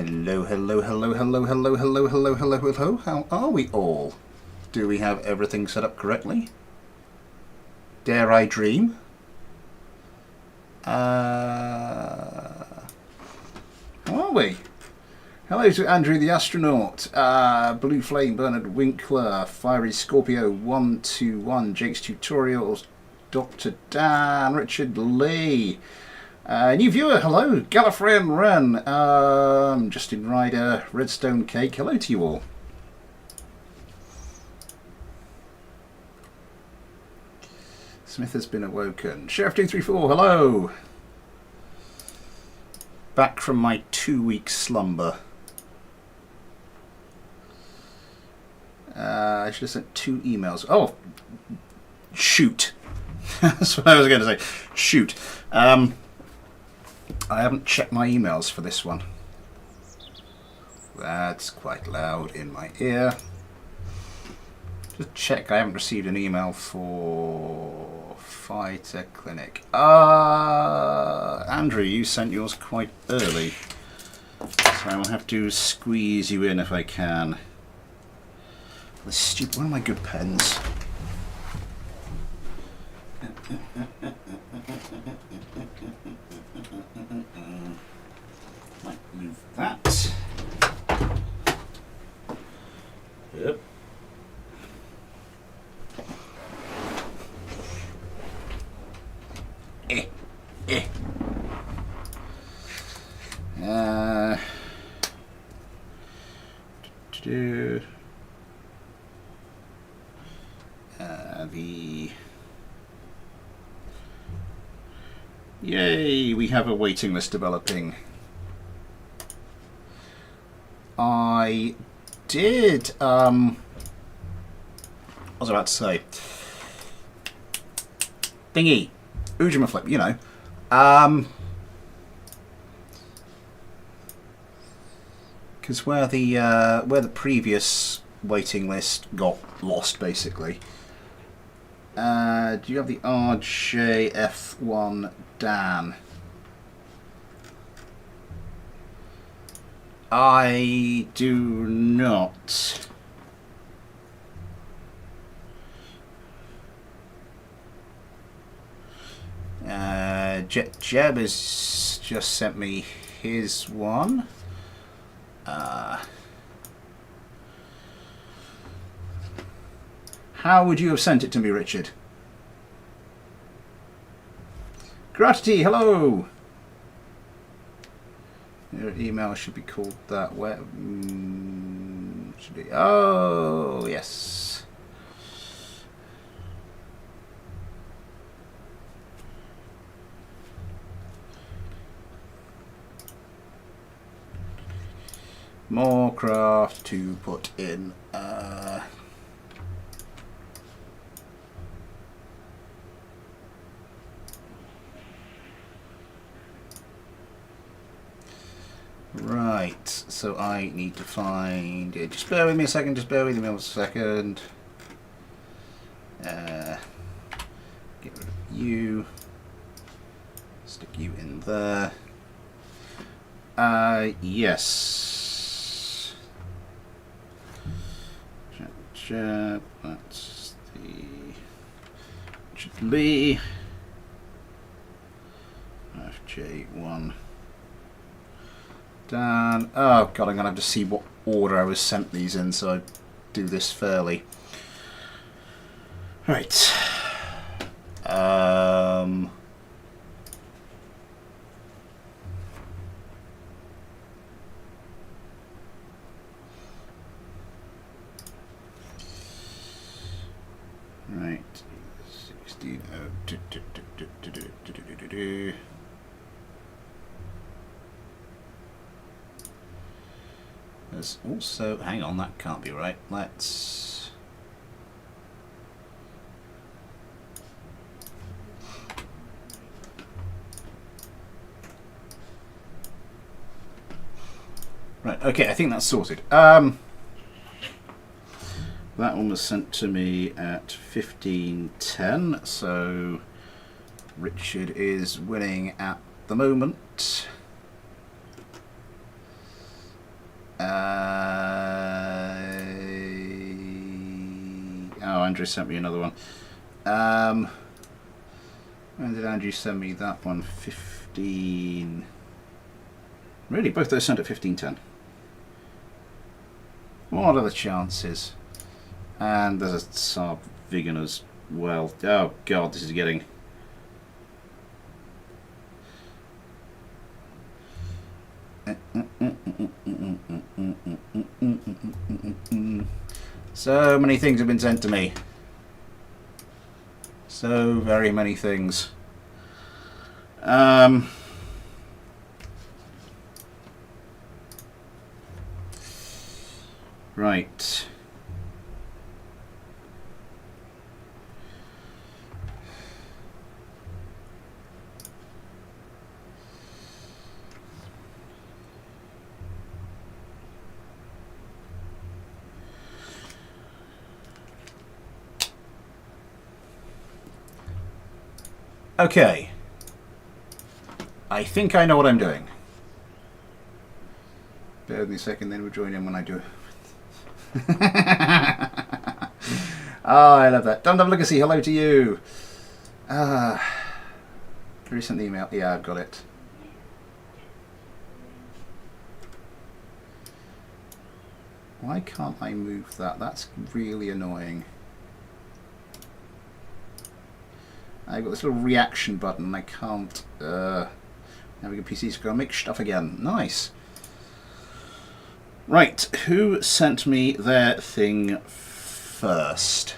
Hello, hello, hello, hello, hello, hello, hello, hello, hello. How are we all? Do we have everything set up correctly? Dare I dream? How are we? Hello to Andrew the Astronaut, Blue Flame, Bernard Winkler, Fiery Scorpio 121, Jake's Tutorials, Dr. Dan, Richard Lee. New viewer, hello, Gallifreyan Ren, Justin Ryder, Redstone Cake, hello to you all. Smith has been awoken. Sheriff 234, hello. Back from my 2-week slumber. I should have sent 2 emails. Oh, shoot. That's what I was going to say. Shoot. I haven't checked my emails for this one. That's quite loud in my ear. Just check I haven't received an email for Fighter Clinic. Andrew, you sent yours quite early. So I'll have to squeeze you in if I can. The stupid, one of my good pens. Might move that. Yep. Yay, we have a waiting list developing. I did, what was I about to say? Thingy. Ujima Flip, you know. Because where the previous waiting list got lost, basically. Do you have the RJF1 Dan? I do not. Jeb has just sent me his one. How would you have sent it to me, Richard? Gratitude, hello! Your email should be called that. Where? Should be. Oh, yes. More craft to put in. Right, so I need to find it. Just bear with me a second, just bear with me a second. Get rid of you. Stick you in there. Yes. That's the should be FJ1. Dan. Oh god, I'm gonna have to see what order I was sent these in, so I do this fairly. Right. Right. 16. There's also, hang on, that can't be right. Let's right, okay, I think that's sorted. That one was sent to me at 15:10, so Richard is winning at the moment. Oh, Andrew sent me another one. When did Andrew send me that one? 15. Really, both those sent at 15:10. What are the chances? And there's a Saab vegan as well. Oh god, this is getting... So many things have been sent to me. So very many things. Right. Okay. I think I know what I'm doing. Bear with me a second, then we'll join in when I do it. Oh, I love that. Dum Dum Legacy, hello to you. Recent email. Yeah, I've got it. Why can't I move that? That's really annoying. I've got this little reaction button and I can't navigate PCs to go make stuff again. Nice. Right, who sent me their thing first?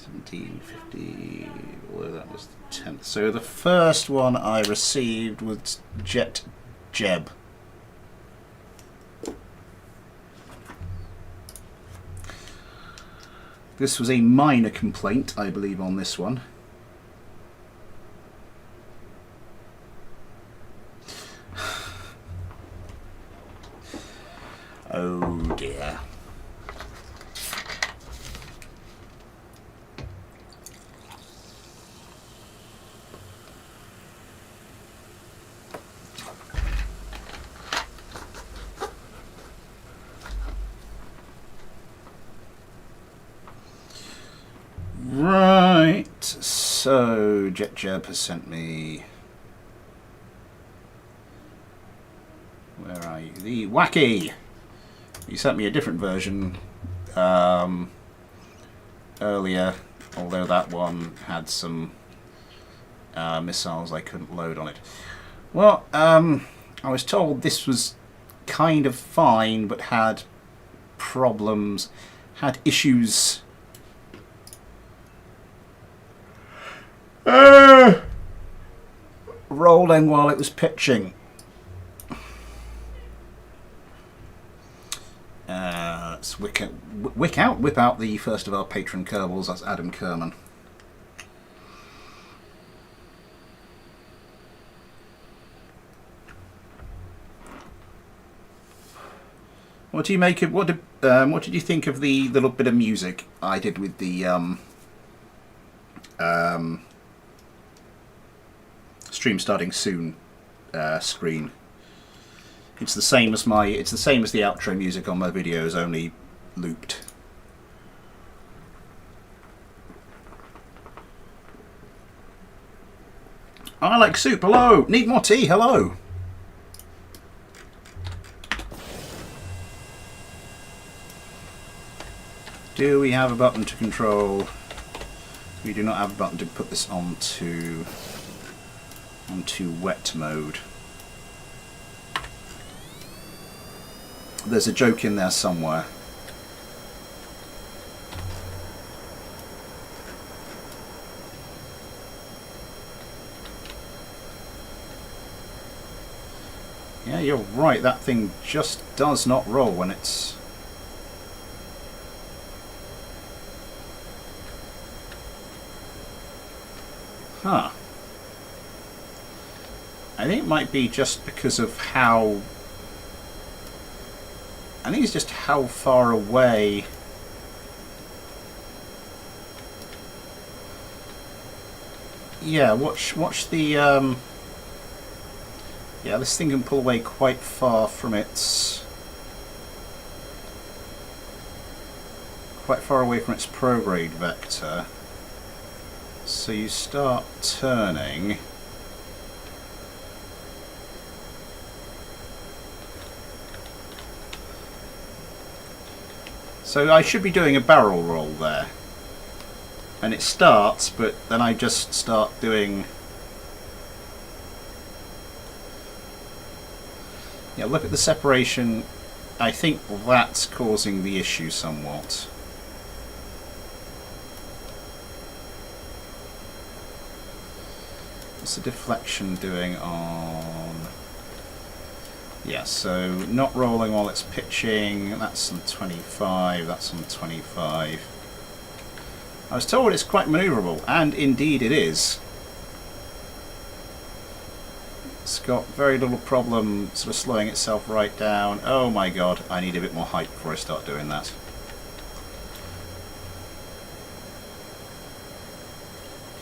1750, well, that was the 10th. So the first one I received was Jet Jeb. This was a minor complaint, I believe, on this one. Oh dear. Right, so JetJeb has sent me... Where are you? The Wacky! He sent me a different version earlier, although that one had some missiles I couldn't load on it. Well, I was told this was kind of fine, but had problems, had issues. Rolling while it was pitching. Let's whip out the first of our patron Kerbals. That's Adam Kerman. What do you make of what did you think of the little bit of music I did with the stream starting soon screen? It's the same as the outro music on my videos, only looped. I like soup. Hello. Need more tea. Hello. Do we have a button to control? We do not have a button to put this onto wet mode. There's a joke in there somewhere. Yeah, you're right, that thing just does not roll when it's... Huh. I think it might be just because of how... I think it's just how far away... Yeah, watch the Yeah, this thing can pull away quite far from its... quite far away from its prograde vector. So you start turning... So I should be doing a barrel roll there. And it starts, but then I just start doing... Yeah, look at the separation. I think that's causing the issue somewhat. What's the deflection doing on... Yeah, so not rolling while it's pitching. That's on 25, that's on 25. I was told it's quite manoeuvrable, and indeed it is. It's got very little problem sort of slowing itself right down. Oh my god, I need a bit more height before I start doing that.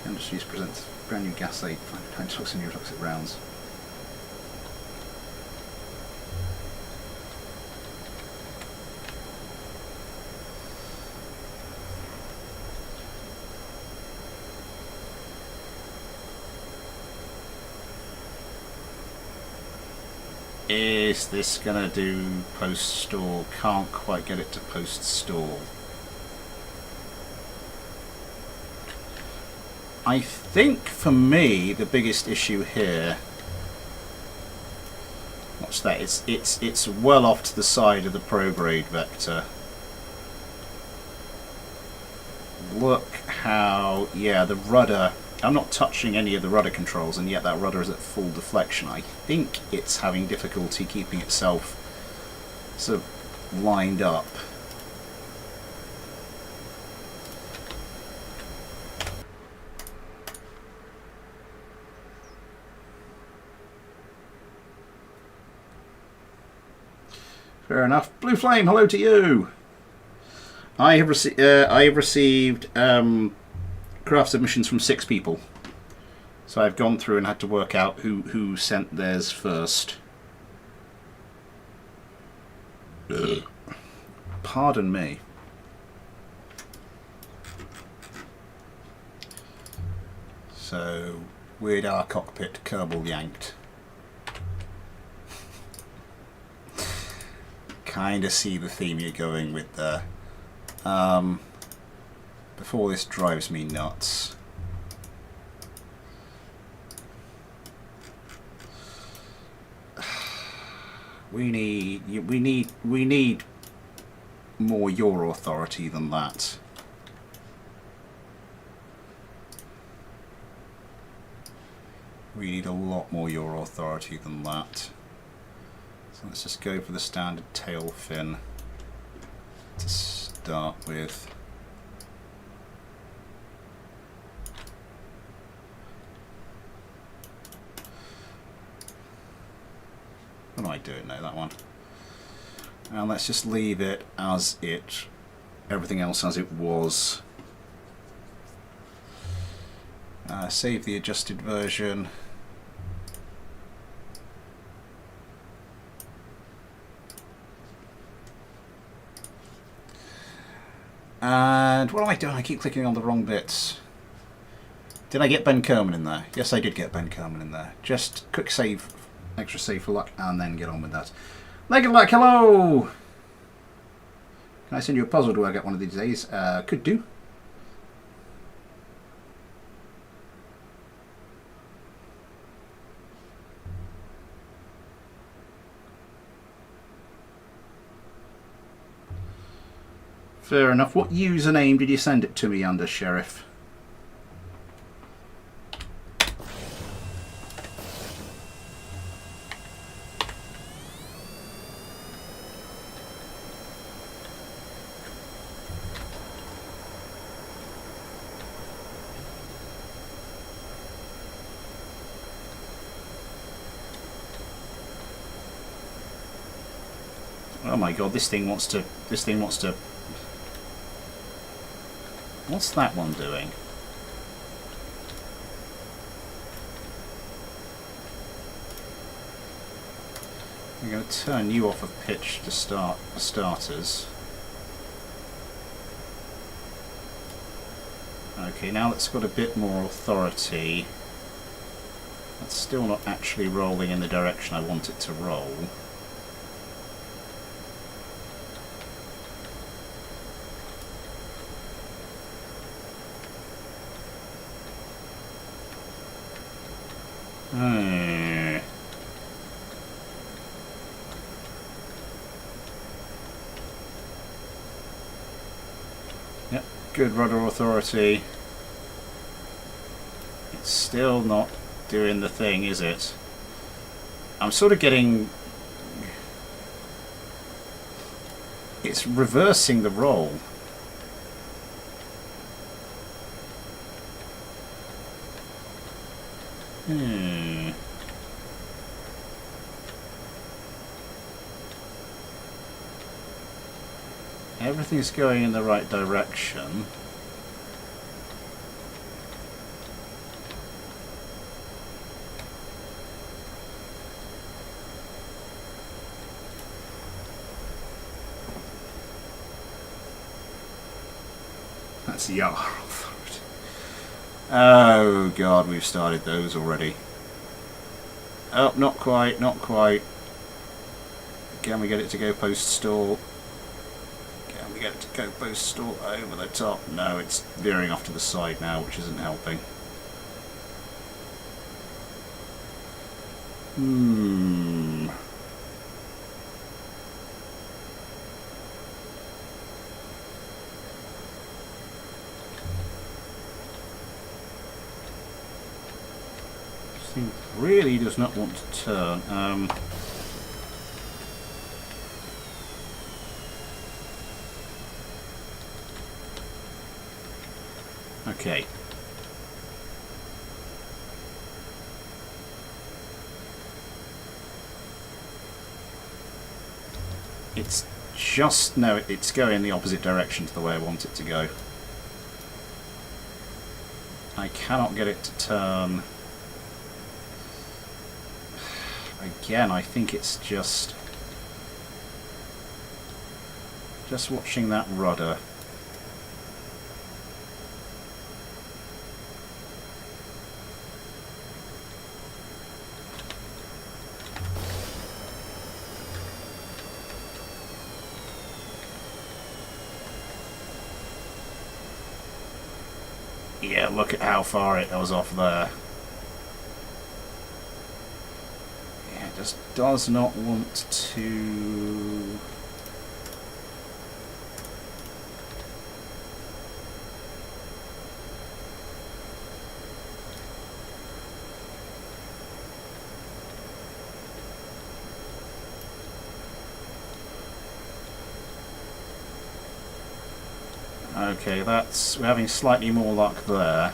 Industries presents brand new gas aid, find toxic and neurotoxic rounds. Is this gonna do post-stall? Can't quite get it to post-stall. I think for me the biggest issue here, what's that? It's well off to the side of the prograde vector. Look how, yeah, the rudder, I'm not touching any of the rudder controls, and yet that rudder is at full deflection. I think it's having difficulty keeping itself sort of lined up. Fair enough. Blue Flame, hello to you. I have received craft submissions from 6 people, so I've gone through and had to work out who sent theirs first. Pardon me. So, Weird Hour Cockpit, Kerbal yanked. Kind of see the theme you're going with there. Before this drives me nuts. We need more your authority than that. We need a lot more your authority than that. So let's just go for the standard tail fin to start with. What am I doing now? That one. And let's just leave it as it, everything else as it was. Save the adjusted version. And what am I doing? I keep clicking on the wrong bits. Did I get Ben Kerman in there? Yes, I did get Ben Kerman in there. Just quick save, extra save for luck, and then get on with that. Leg of Luck, hello! Can I send you a puzzle to work out one of these days? Could do. Fair enough. What username did you send it to me under, Sheriff? Oh my god, this thing wants to... What's that one doing? We're going to turn you off of pitch to start for starters. Okay, now that's got a bit more authority. That's still not actually rolling in the direction I want it to roll. Yep, good rudder authority. It's still not doing the thing, is it? I'm sort of getting... It's reversing the roll. Everything's going in the right direction. That's the Yar authority. Oh god, we've started those already. Oh, not quite, not quite. Can we get it to go post stall? Can we get it to go post stall over the top? No, it's veering off to the side now, which isn't helping. This thing really does not want to turn. Okay. It's just... no, it's going the opposite direction to the way I want it to go. I cannot get it to turn. Again, I think it's just watching that rudder. Yeah, look at how far it was off there. Yeah, it just does not want to... Okay, that's... we're having slightly more luck there.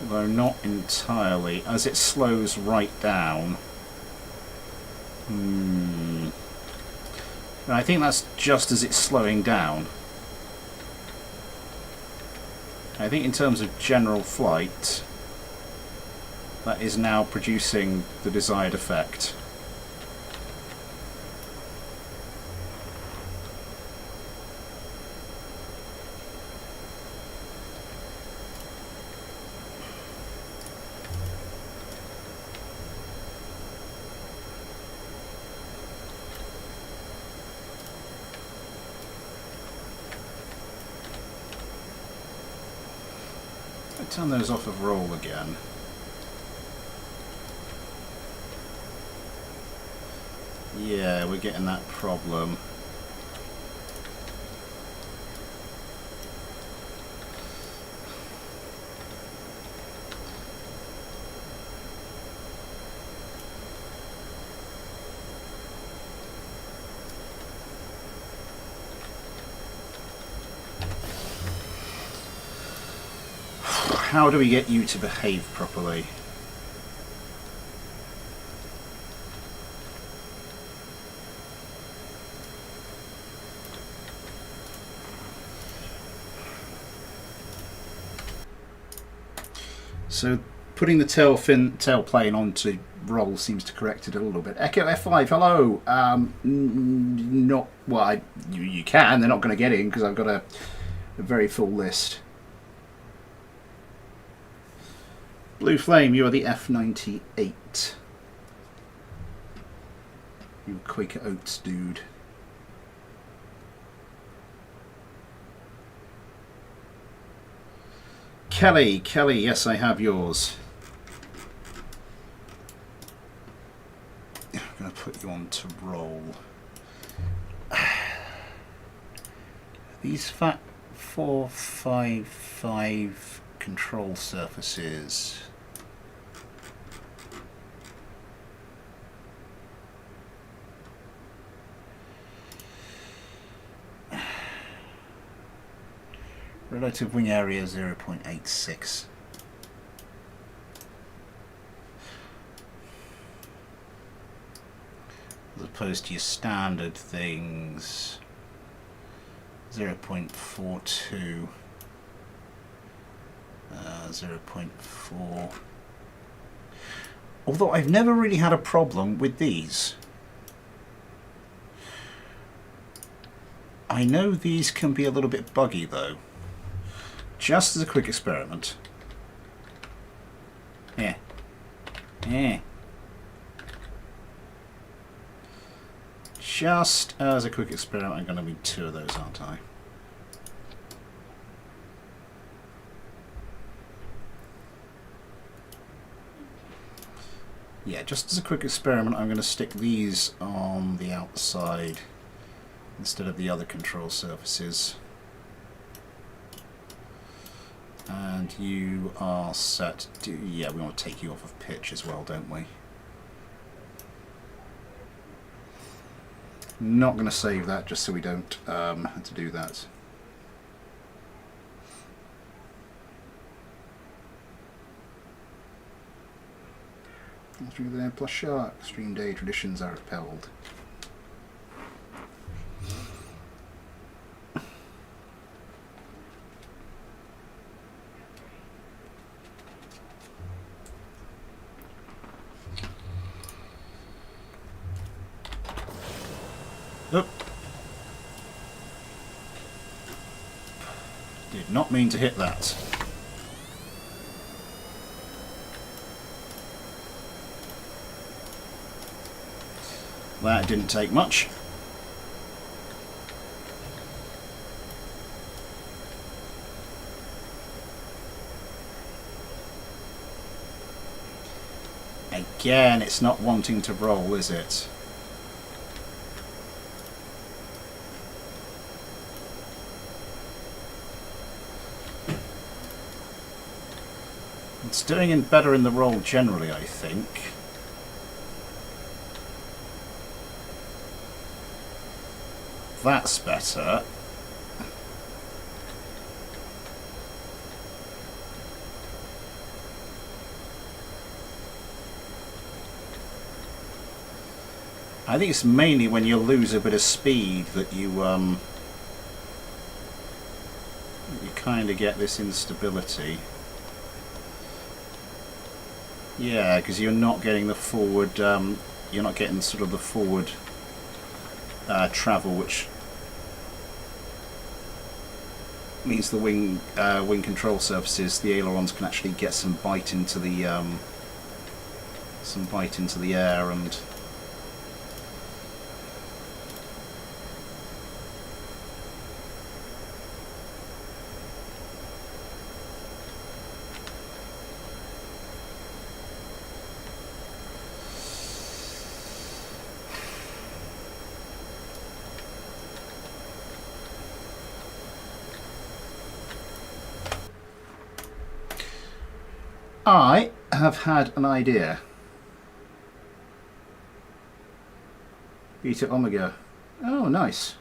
Although not entirely, as it slows right down. I think that's just as it's slowing down. I think in terms of general flight, that is now producing the desired effect. Turn those off of roll again. Yeah, we're getting that problem. how do we get you to behave properly? So putting the tail plane onto roll seems to correct it a little bit. Echo F5, hello. Not well. You can. They're not going to get in because I've got a very full list. Blue Flame, you are the F98. You Quaker Oats dude. Kelly, yes, I have yours. I'm going to put you on to roll. These fat 455 control surfaces. Relative wing area 0.86. As opposed to your standard things 0.42, 0.4. Although I've never really had a problem with these. I know these can be a little bit buggy though. Just as a quick experiment. Yeah. Just as a quick experiment, I'm going to need 2 of those, aren't I? Yeah, just as a quick experiment, I'm going to stick these on the outside instead of the other control surfaces. And you are set to, yeah, we want to take you off of pitch as well, don't we? Not going to save that just so we don't have to do that. Through there, plus shark, extreme day traditions are upheld. Oop. Did not mean to hit that. That didn't take much. Again, it's not wanting to roll, is it? It's doing better in the roll generally, I think. That's better. I think it's mainly when you lose a bit of speed that you kind of get this instability. Yeah, because you're not getting the forward, you're not getting sort of the forward travel, which means the wing control surfaces, the ailerons, can actually get some bite into the air and. I have had an idea. Beta Omega. Oh, nice.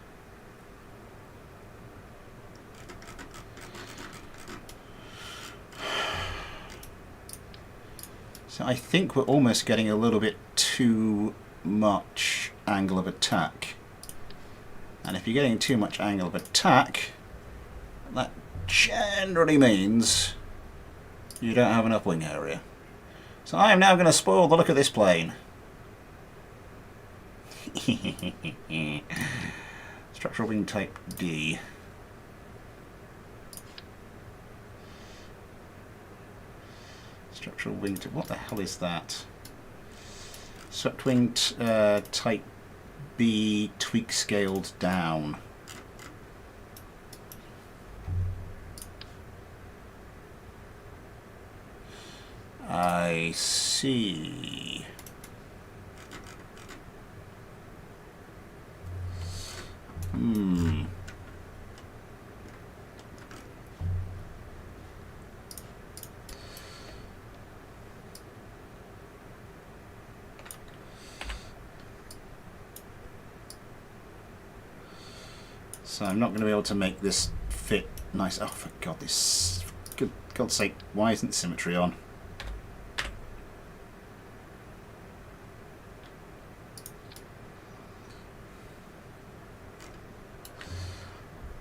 So I think we're almost getting a little bit too much angle of attack. And if you're getting too much angle of attack, that generally means you don't have enough wing area. So I am now going to spoil the look of this plane. Structural wing type D. Structural wing type... What the hell is that? Swept wing type B, tweak scaled down. I see. So I'm not going to be able to make this fit nice. Oh, for God, this... Good God's sake, why isn't symmetry on?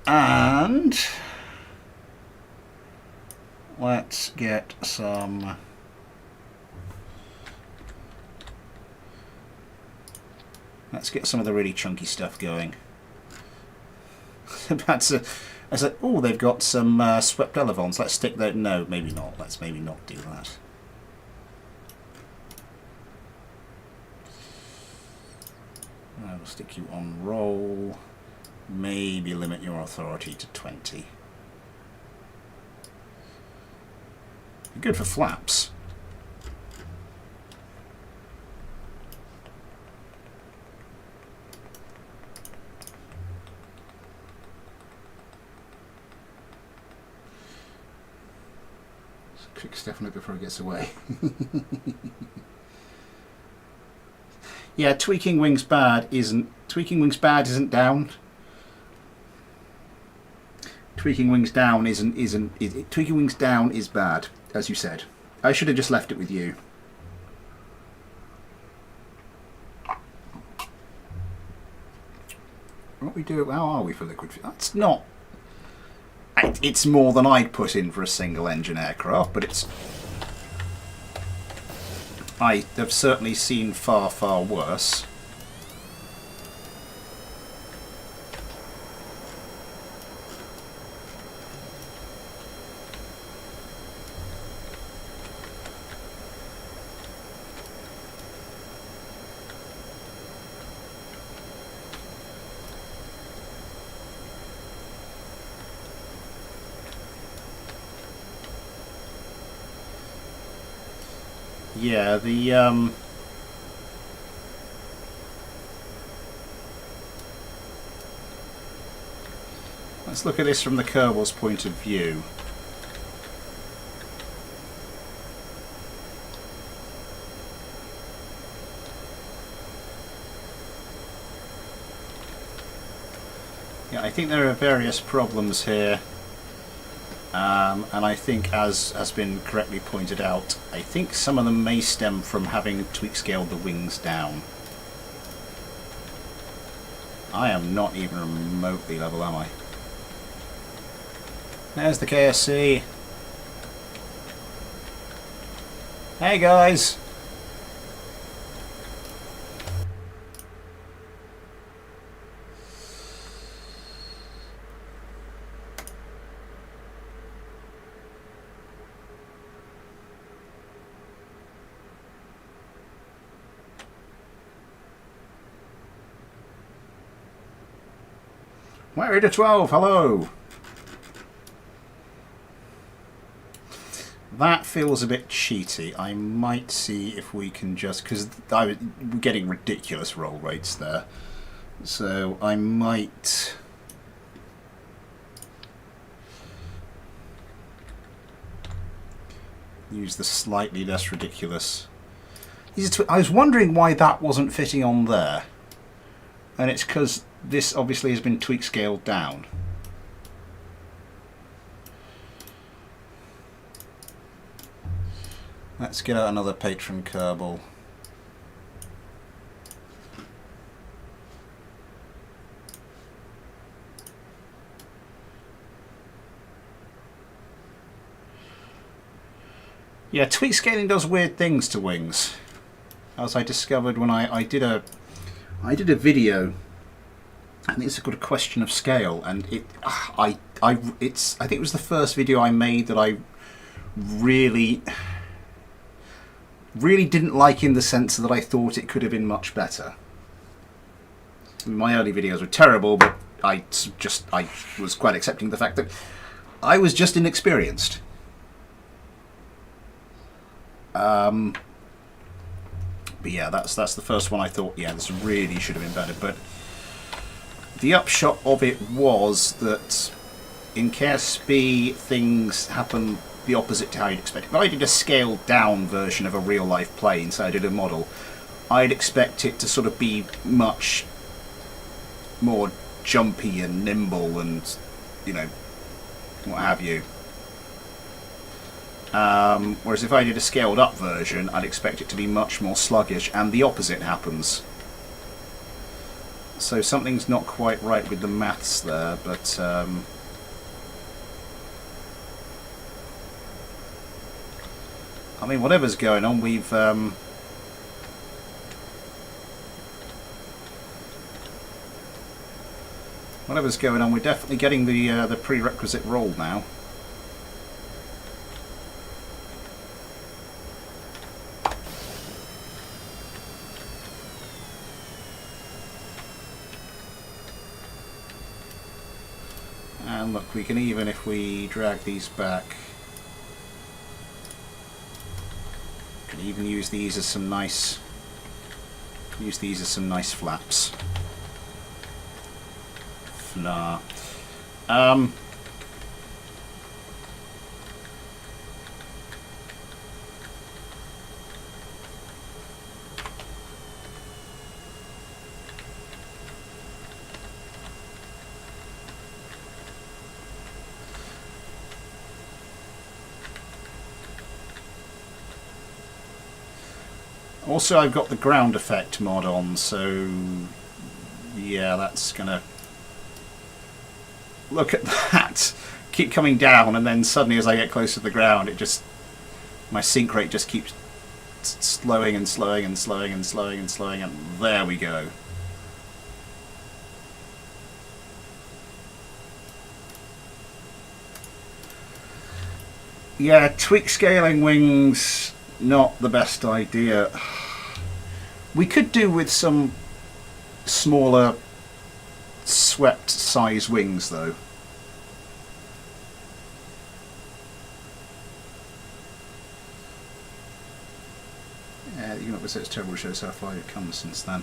And let's get some... Let's get some of the really chunky stuff going. That's a... I said, oh, they've got some swept elevons. Let's stick that. No, maybe not. Let's maybe not do that. We'll stick you on roll. Maybe limit your authority to 20. Be good for flaps. Quick step on it before it gets away. Yeah, tweaking wings bad isn't down. Tweaking wings down tweaking wings down is bad, as you said. I should have just left it with you. What we do? How are we for liquid fuel? That's not. It's more than I'd put in for a single engine aircraft, but it's... I have certainly seen far, far worse. Yeah, the let's look at this from the Kerbal's point of view. Yeah, I think there are various problems here. And I think, as has been correctly pointed out, I think some of them may stem from having tweak scaled the wings down. I am not even remotely level, am I? There's the KSC. Hey guys! We're to 12, hello! That feels a bit cheaty. I might see if we can just... because we're getting ridiculous roll rates there. So I might... use the slightly less ridiculous... I was wondering why that wasn't fitting on there. And it's because this obviously has been tweak scaled down. Let's get out another patron Kerbal. Yeah, tweak scaling does weird things to wings, as I discovered when I did a video, and it's called A Question of Scale, and I think it was the first video I made that I really didn't like, in the sense that I thought it could have been much better. My early videos were terrible, but I was quite accepting of the fact that I was just inexperienced. But yeah, that's the first one I thought, yeah, this really should have been better. But the upshot of it was that in KSP things happen the opposite to how you'd expect. If I did a scaled down version of a real life plane, so I did a model, I'd expect it to sort of be much more jumpy and nimble and, you know, what have you. Whereas if I did a scaled up version, I'd expect it to be much more sluggish, and the opposite happens. So something's not quite right with the maths there, but I mean, whatever's going on, we've whatever's going on, we're definitely getting the prerequisite roll now. And look, we can, even if we drag these back, we can even use these as some nice flaps. Fla. Also, I've got the ground effect mod on, so yeah, that's gonna... Look at that! Keep coming down, and then suddenly as I get close to the ground, it just... my sync rate just keeps slowing and slowing and slowing and slowing and slowing, and there we go. Yeah, tweak scaling wings, not the best idea. We could do with some smaller swept size wings though. Yeah, you can obviously say it's terrible, shows how far it comes since then.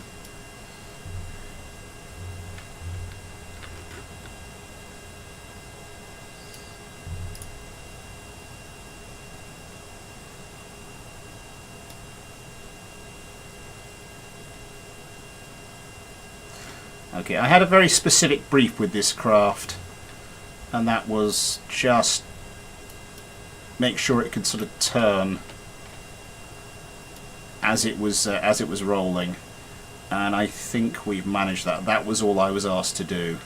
Okay, I had a very specific brief with this craft, and that was just make sure it could sort of turn as it was rolling, and I think we've managed that. That was all I was asked to do,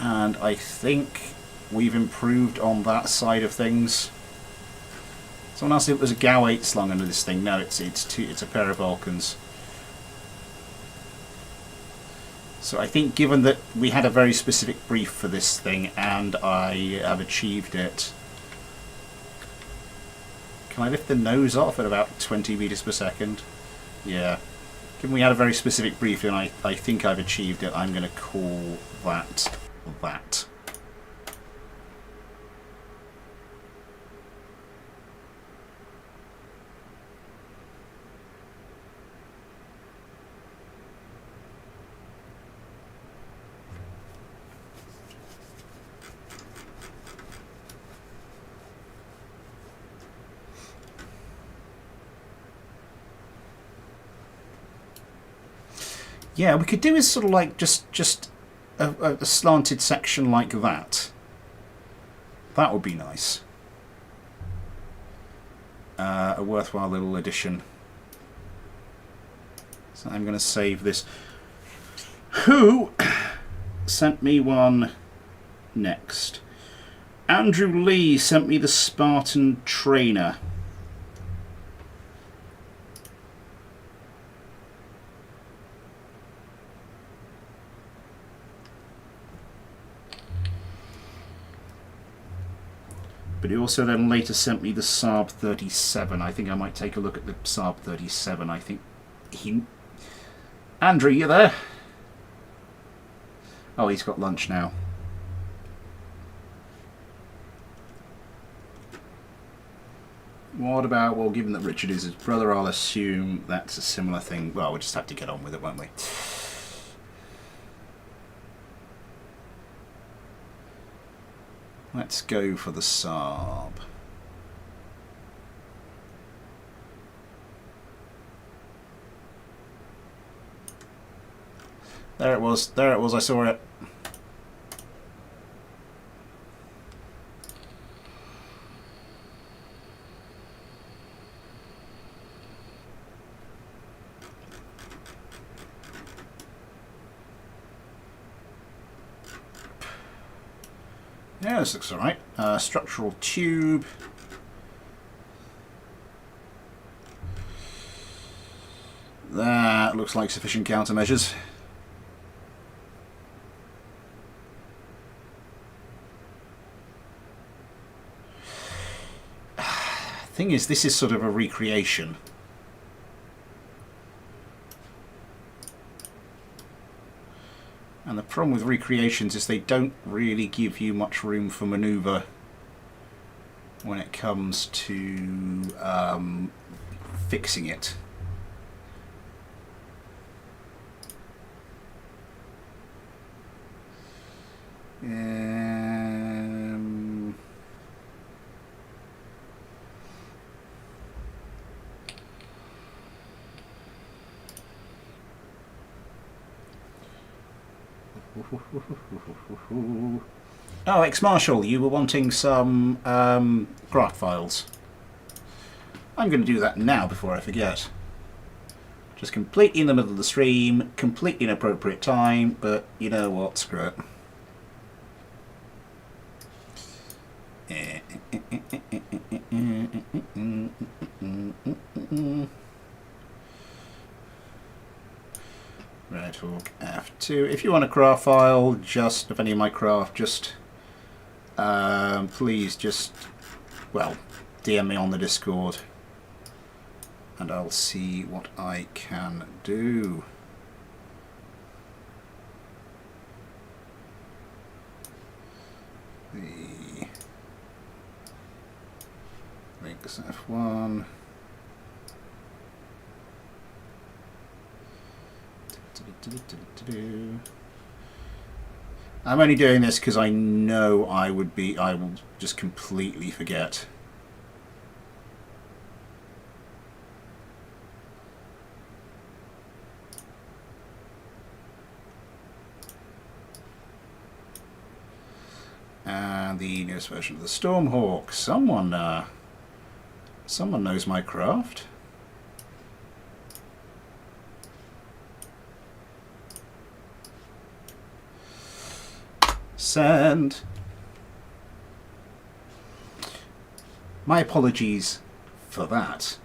and I think we've improved on that side of things. Someone asked if it was a GAU 8 slung under this thing. No, it's a pair of Vulcans. So I think, given that we had a very specific brief for this thing and I have achieved it, can I lift the nose off at about 20 meters per second? Yeah. Given we had a very specific brief and I think I've achieved it, I'm going to call that that. Yeah, we could do is sort of like just a slanted section like that. That would be nice. a worthwhile little addition. So I'm going to save this. Who sent me one next? Andrew Lee sent me the Spartan Trainer. But he also then later sent me the Saab 37. I think I might take a look at the Saab 37. I think he... Andrew, you there? Oh, he's got lunch now. What about, well, given that Richard is his brother, I'll assume that's a similar thing. Well, we'll just have to get on with it, won't we? Let's go for the Saab. There it was, I saw it. Yeah, this looks alright. Structural tube. That looks like sufficient countermeasures. Thing is, this is sort of a recreation. And the problem with recreations is they don't really give you much room for manoeuvre when it comes to fixing it. Oh, ex-Marshal, you were wanting some graph files. I'm going to do that now before I forget. Just completely in the middle of the stream, completely inappropriate time, but you know what, screw it. Red Hawk F2. If you want a craft file, just of any of my craft, just please just, well, DM me on the Discord and I'll see what I can do. The links F1. I'm only doing this because I know I will just completely forget. And the newest version of the Stormhawk. Someone knows my craft. Send. My apologies for that.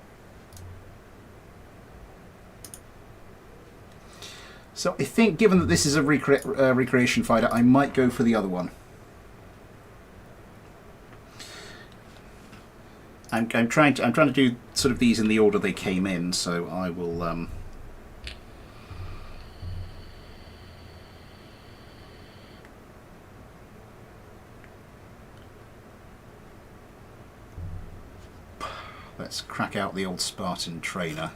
So I think, given that this is a recreation fighter, I might go for the other one. I'm trying to do sort of these in the order they came in, so I will. Let's crack out the old Spartan Trainer.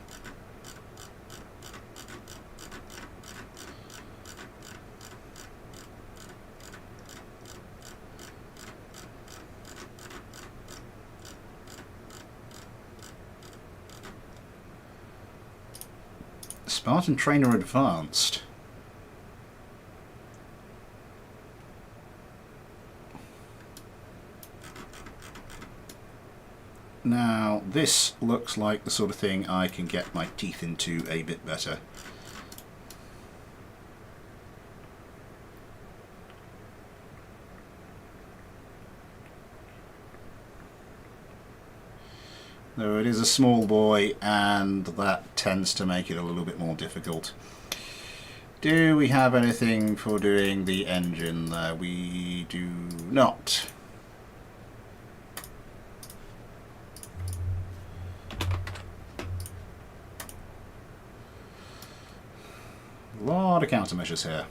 Spartan Trainer Advanced. Now, this looks like the sort of thing I can get my teeth into a bit better. Though it is a small boy, and that tends to make it a little bit more difficult. Do we have anything for doing the engine there? We do not. A lot of countermeasures here.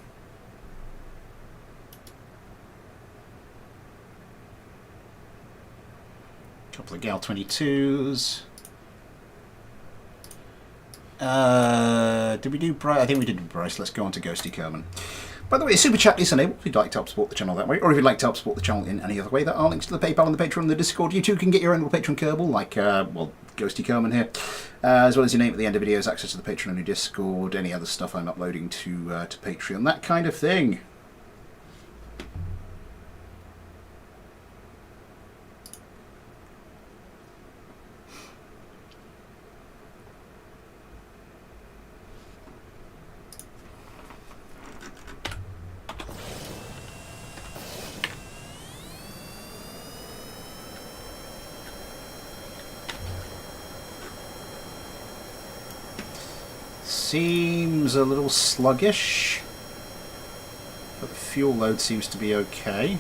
Couple of Gal 22s. Did we do Bryce? I think we did Bryce. Let's go on to Ghosty Kerman. By the way, Super Chat is enabled if you'd like to help support the channel that way, or if you'd like to help support the channel in any other way. There are links to the PayPal and the Patreon and the Discord. You too can get your own little Patreon Kerbal, like, well, Ghosty Kerman here, as well as your name at the end of videos, access to the Patreon and your Discord, any other stuff I'm uploading to Patreon, that kind of thing. Seems a little sluggish, but the fuel load seems to be okay.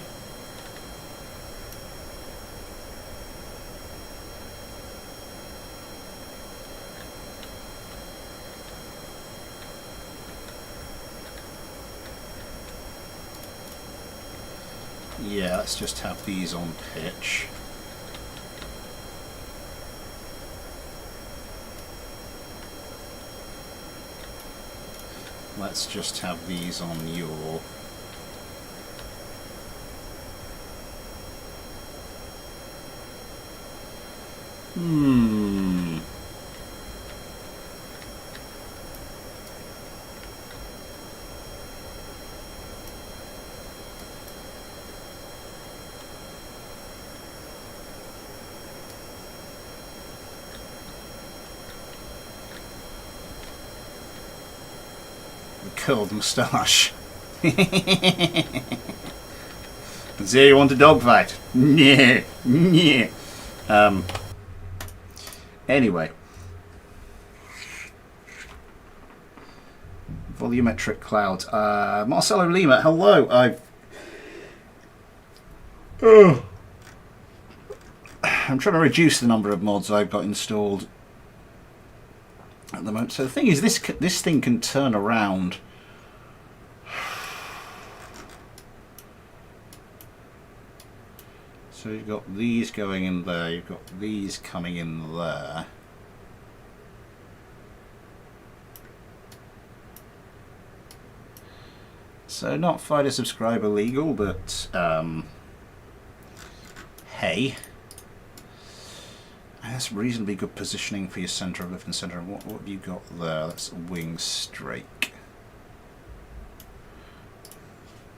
Yeah, let's just have these on pitch. Let's just have these on yaw. Curled moustache. So you want a dogfight? Yeah, yeah. Anyway, volumetric cloud. Marcelo Lima, hello. I'm trying to reduce the number of mods I've got installed at the moment. So the thing is, this thing can turn around. So you've got these going in there, you've got these coming in there. So not fighter subscriber legal, but hey. And that's reasonably good positioning for your centre of lift and centre. What have you got there? That's a wing strake.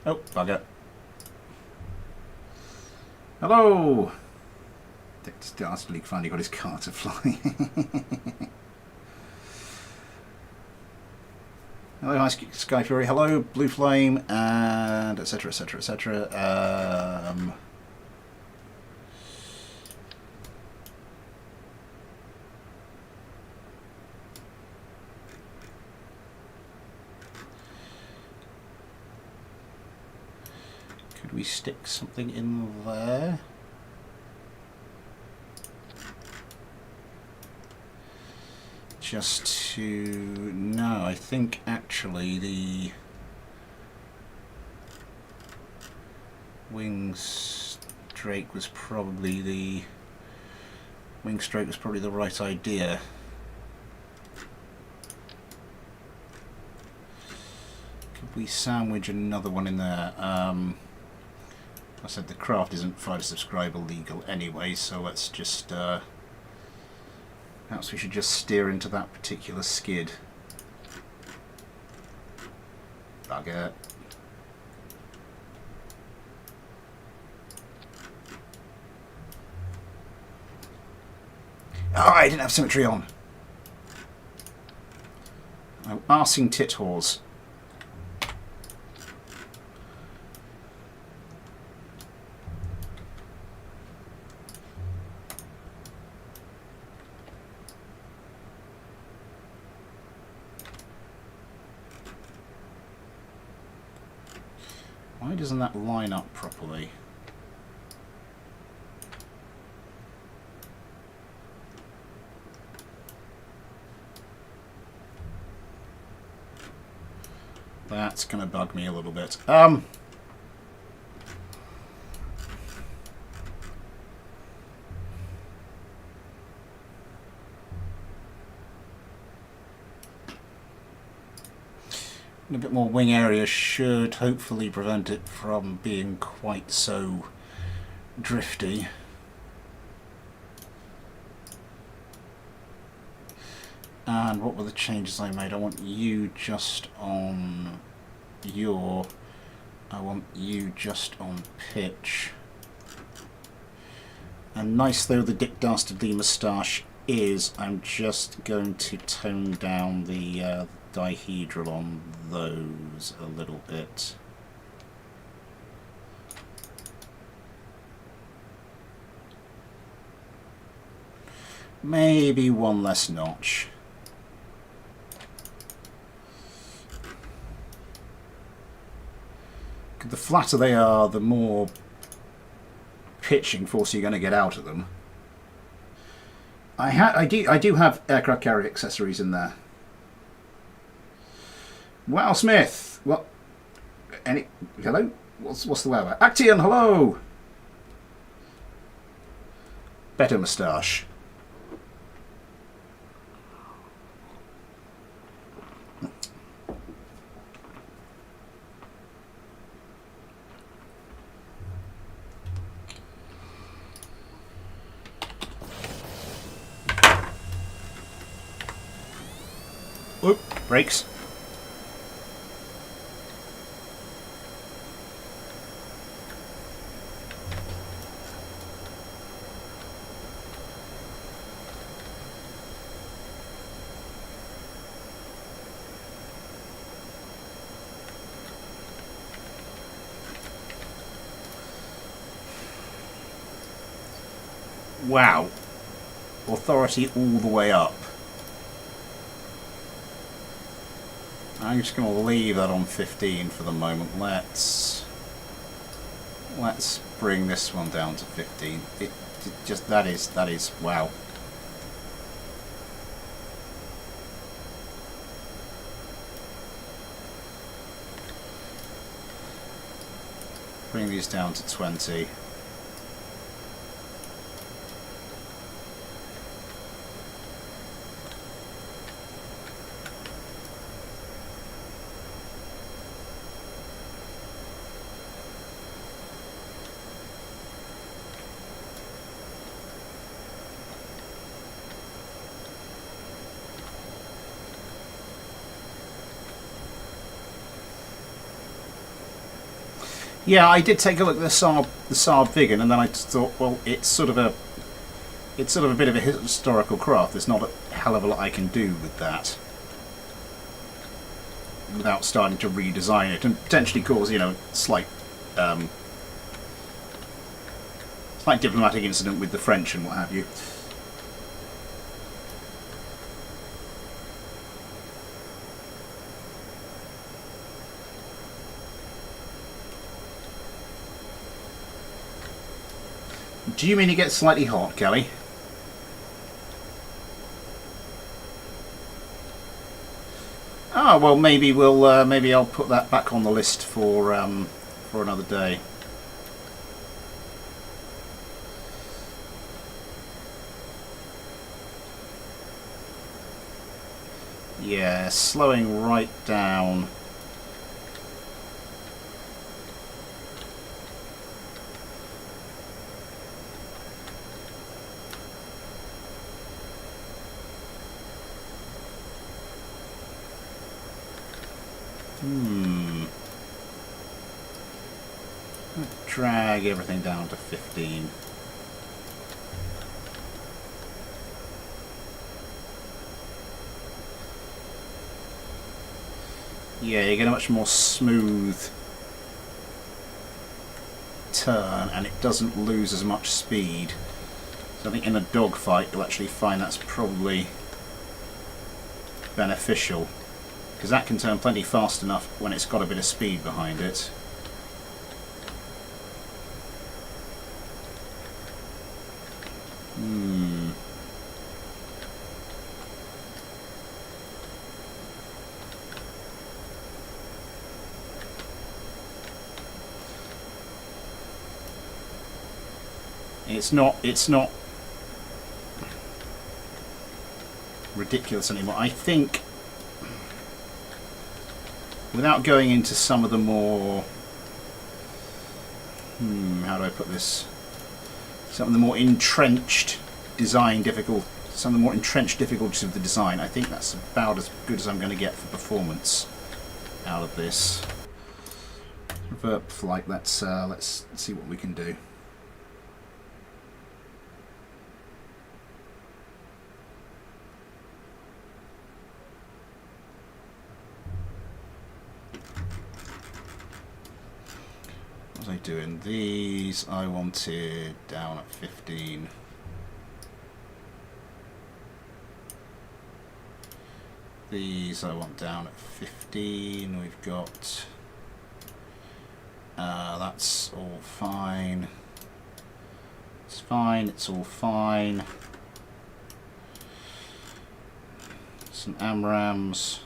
Oh, bugger. Hello! Dastardly finally got his car to fly. Hello, hi Sky Fury. Hello, Blue Flame, and etc. etc. etc. Could we stick something in there? Just to... no, I think actually the wing stroke was probably the right idea. Could we sandwich another one in there? I said the craft isn't fighter subscriber legal anyway, so let's just perhaps we should just steer into that particular skid. Bugger. Oh, I didn't have symmetry on. I'm arsing tit whores. Why doesn't that line up properly? That's going to bug me a little bit. A bit more wing area should hopefully prevent it from being quite so drifty. And what were the changes I made? I want you just on yaw. I want you just on pitch. And nice though the Dick Dastardly moustache is, I'm just going to tone down the dihedral on those a little bit. Maybe one less notch. The flatter they are, the more pitching force you're going to get out of them. I do have aircraft carrier accessories in there. Wow, Smith. What? Hello? What's the weather? Actian, hello. Better moustache. Oop, brakes. Wow. Authority all the way up. I'm just going to leave that on 15 for the moment. Let's bring this one down to 15. It just that is wow. Bring these down to 20. Yeah, I did take a look at the Saab Viggen, and then I just thought, well, it's sort of a bit of a historical craft. There's not a hell of a lot I can do with that without starting to redesign it and potentially cause, you know, slight diplomatic incident with the French and what have you. Do you mean it gets slightly hot, Kelly? Oh well, maybe maybe I'll put that back on the list for another day. Yeah, slowing right down. Drag everything down to 15. Yeah, you get a much more smooth turn and it doesn't lose as much speed. So I think in a dogfight you'll actually find that's probably beneficial, because that can turn plenty fast enough when it's got a bit of speed behind it. It's not ridiculous anymore. I think, without going into some of the more, how do I put this? Some of the more entrenched some of the more entrenched difficulties of the design, I think that's about as good as I'm going to get for performance out of this. Revert flight. Let's see what we can do. What was I doing? These I wanted down at 15. These I want down at 15. We've got that's all fine. It's fine, it's all fine. Some AMRAAMs.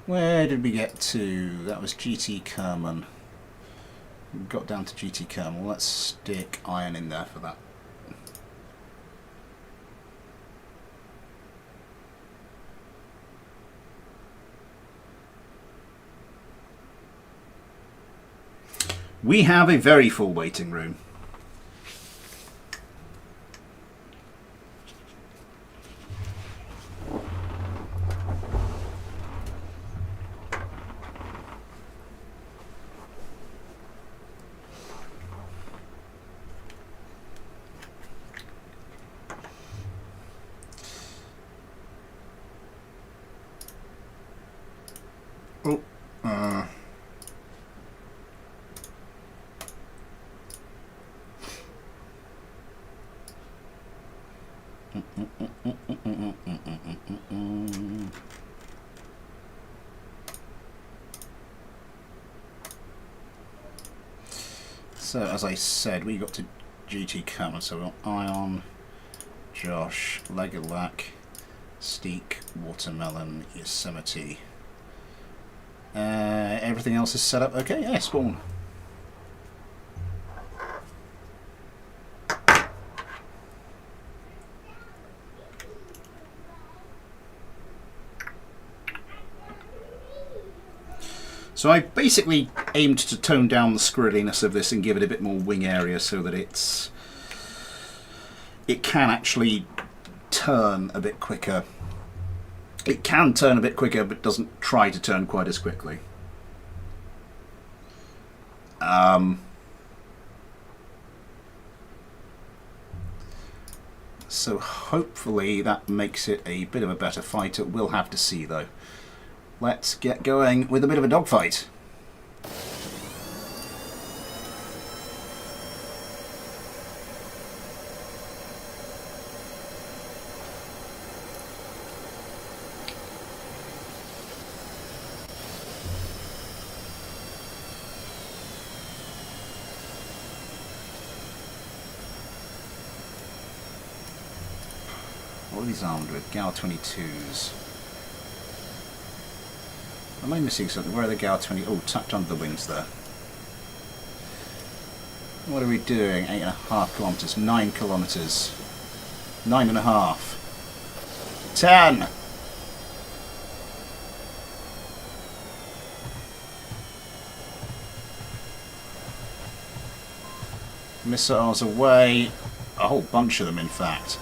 Where did we get to? That was GT Kerman. We got down to GT Kerman. Well, let's stick iron in there for that. We have a very full waiting room. So, as I said, we got to GT Kerman, so we got Ion, Josh, Legulac, Steak, Watermelon, Yosemite. Everything else is set up okay? Yeah, spawn. So I basically aimed to tone down the squirreliness of this and give it a bit more wing area so that it can actually turn a bit quicker. It can turn a bit quicker, but doesn't try to turn quite as quickly. So hopefully that makes it a bit of a better fighter. We'll have to see though. Let's get going with a bit of a dogfight. What are these armed with? Gal 22s. Am I missing something? Where are the Gal 20? Oh, tucked under the wings there. What are we doing? 8.5 kilometers, 9 kilometers, 9.5, 10. Missiles away. A whole bunch of them, in fact.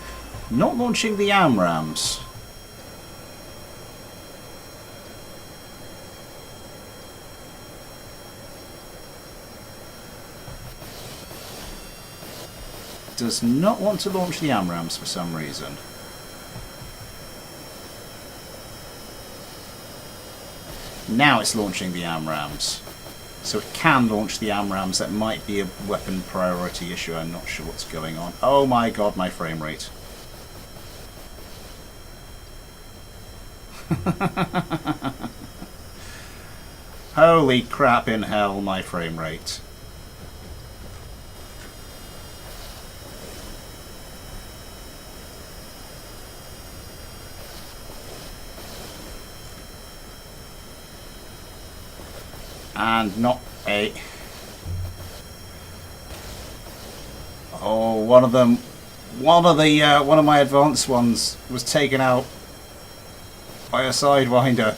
Not launching the AMRAAMs. does not want to launch the AMRAAMs for some reason. Now it's launching the AMRAAMs. So it can launch the AMRAAMs. That might be a weapon priority issue. I'm not sure what's going on. Oh my god, my frame rate. Holy crap in hell, my frame rate. And not a... Oh, one of my advanced ones was taken out by a Sidewinder.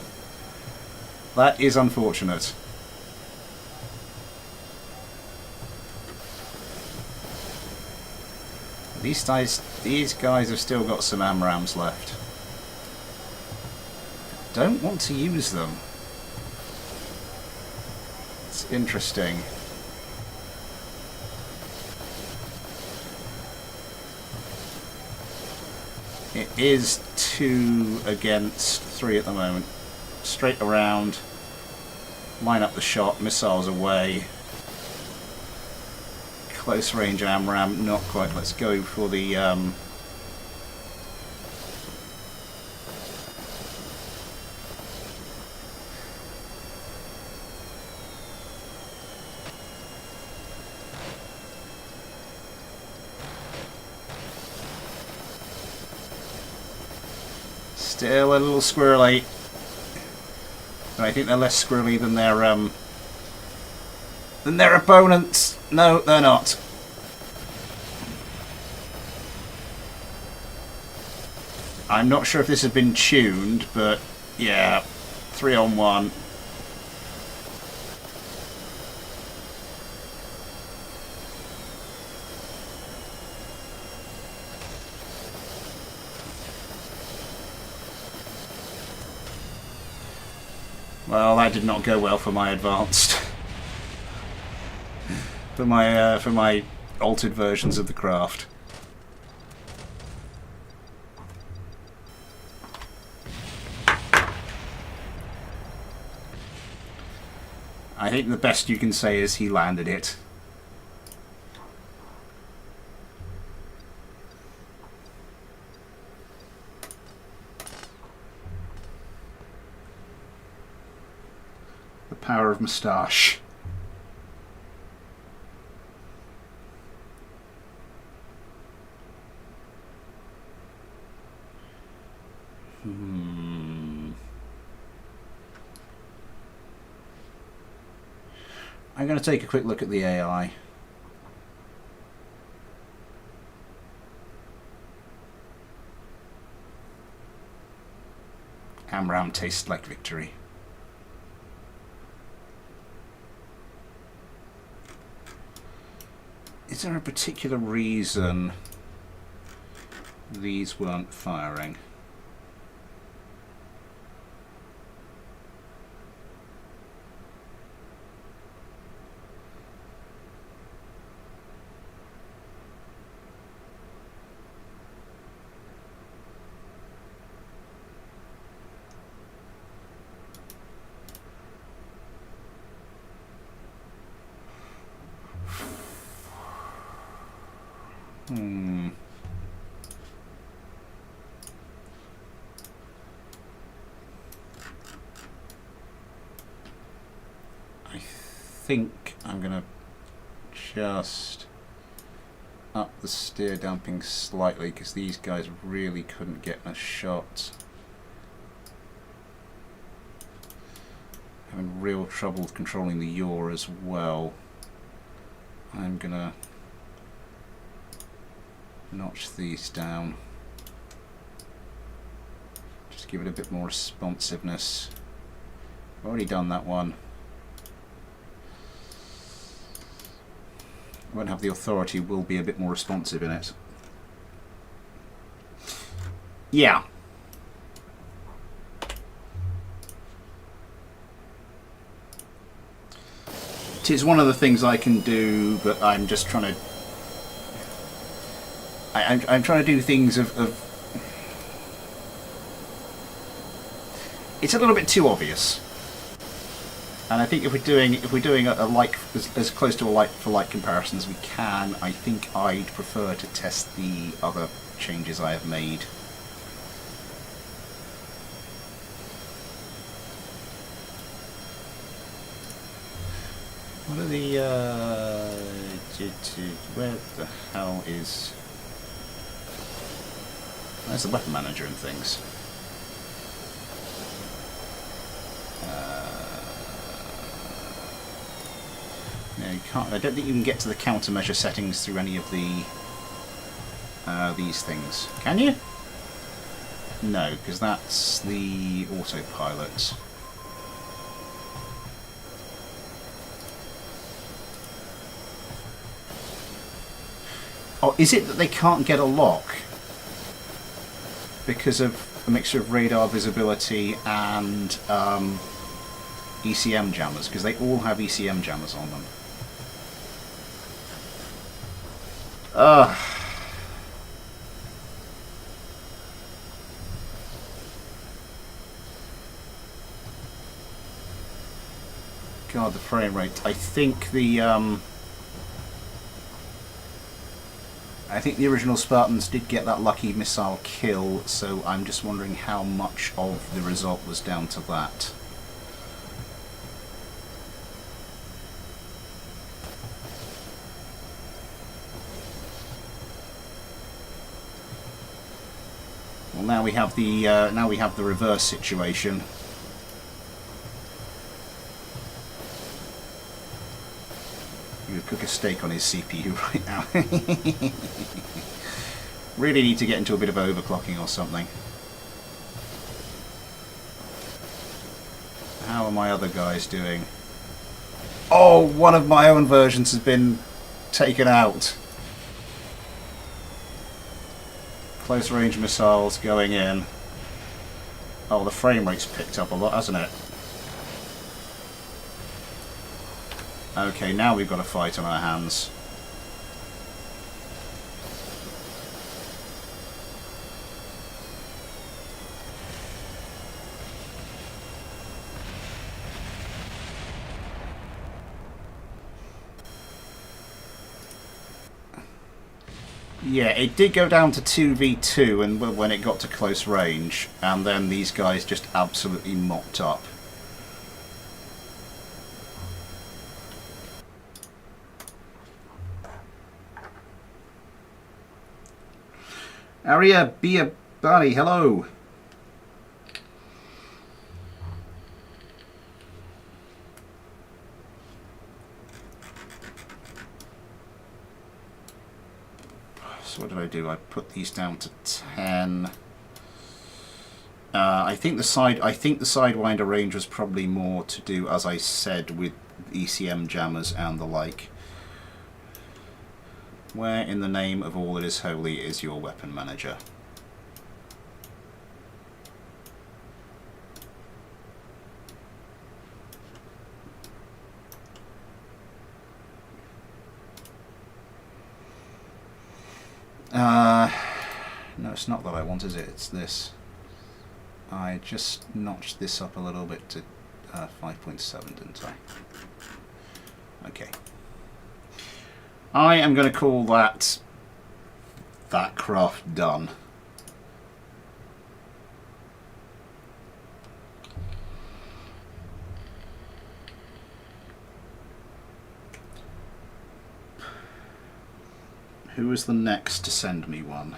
That is unfortunate. These guys have still got some AMRAAMs left. Don't want to use them. It's interesting. It is 2 against 3 at the moment. Straight around, line up the shot, missiles away. Close range AMRAAM, not quite. Let's go for the still a little squirrely. I think they're less squirrely than their opponents. No, they're not. I'm not sure if this has been tuned, but yeah, 3-on-1. Well, that did not go well for my advanced. for my altered versions of the craft. I think the best you can say is he landed it. The power of moustache. I'm going to take a quick look at the AI. AMRAAM tastes like victory. Is there a particular reason these weren't firing? I think I'm going to just up the steer damping slightly because these guys really couldn't get a shot. Having real trouble controlling the yaw as well. I'm going to notch these down. Just give it a bit more responsiveness. I've already done that one. I won't have the authority, will be a bit more responsive in it. Yeah. It is one of the things I can do, but I'm just trying to I'm trying to do things of it's a little bit too obvious. And I think if we're doing a like as close to a like for like comparison as we can, I think I'd prefer to test the other changes I have made. What are the where the hell is? There's the weapon manager and things. No, you can't. I don't think you can get to the countermeasure settings through any of the these things. Can you? No, because that's the autopilot. Oh, is it that they can't get a lock because of a mixture of radar visibility and ECM jammers? Because they all have ECM jammers on them. God, the frame rate. I think the original Spartans did get that lucky missile kill, so I'm just wondering how much of the result was down to that. Well, now we have the reverse situation. He would cook a steak on his CPU right now. Really need to get into a bit of overclocking or something. How are my other guys doing? Oh, one of my own versions has been taken out. Close range missiles going in. Oh, the frame rate's picked up a lot, hasn't it? Okay, now we've got a fight on our hands. Yeah, it did go down to 2v2 and when it got to close range, and then these guys just absolutely mopped up. Aria Bia Bali, hello. So what did I do? I put these down to 10. I think the Sidewinder range was probably more to do, as I said, with ECM jammers and the like. Where in the name of all that is holy is your weapon manager? No, it's not that I want, is it? It's this. I just notched this up a little bit to 5.7, didn't I? Okay. I am going to call that craft done. Who is the next to send me one?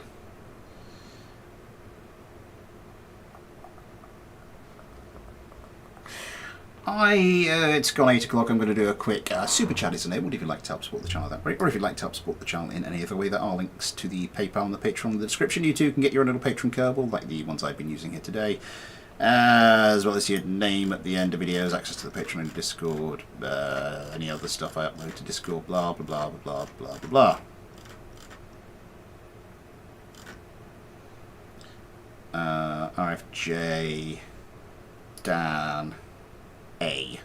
It's gone 8 o'clock. I'm going to do a quick super chat is enabled if you'd like to help support the channel that way, or if you'd like to help support the channel in any other way. There are links to the PayPal and the Patreon in the description. You too can get your own little Patreon Kerbal, like the ones I've been using here today, as well as your name at the end of videos, access to the Patreon and Discord, any other stuff I upload to Discord, blah blah blah blah blah blah blah blah. RFJ Dan A.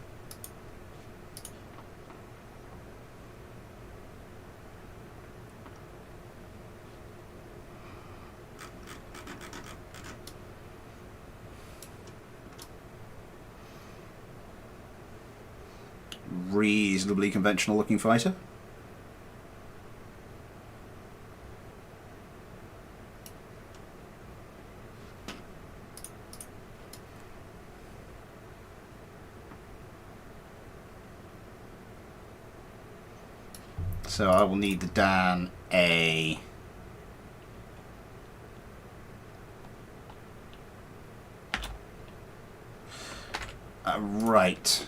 reasonably conventional looking fighter. So I will need the Dan A. Right.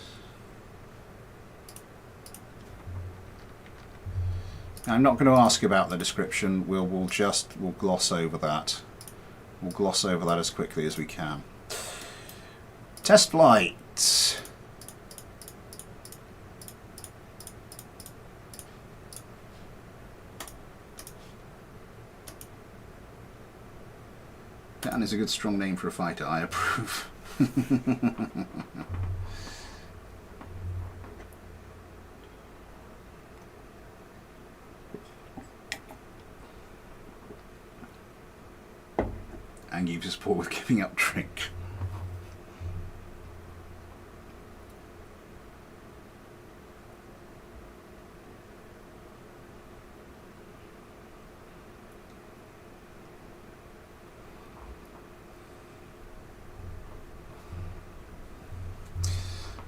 I'm not going to ask about the description. We'll gloss over that. We'll gloss over that as quickly as we can. Test flight. Dan is a good strong name for a fighter. I approve. And keeps his paw with giving up drink.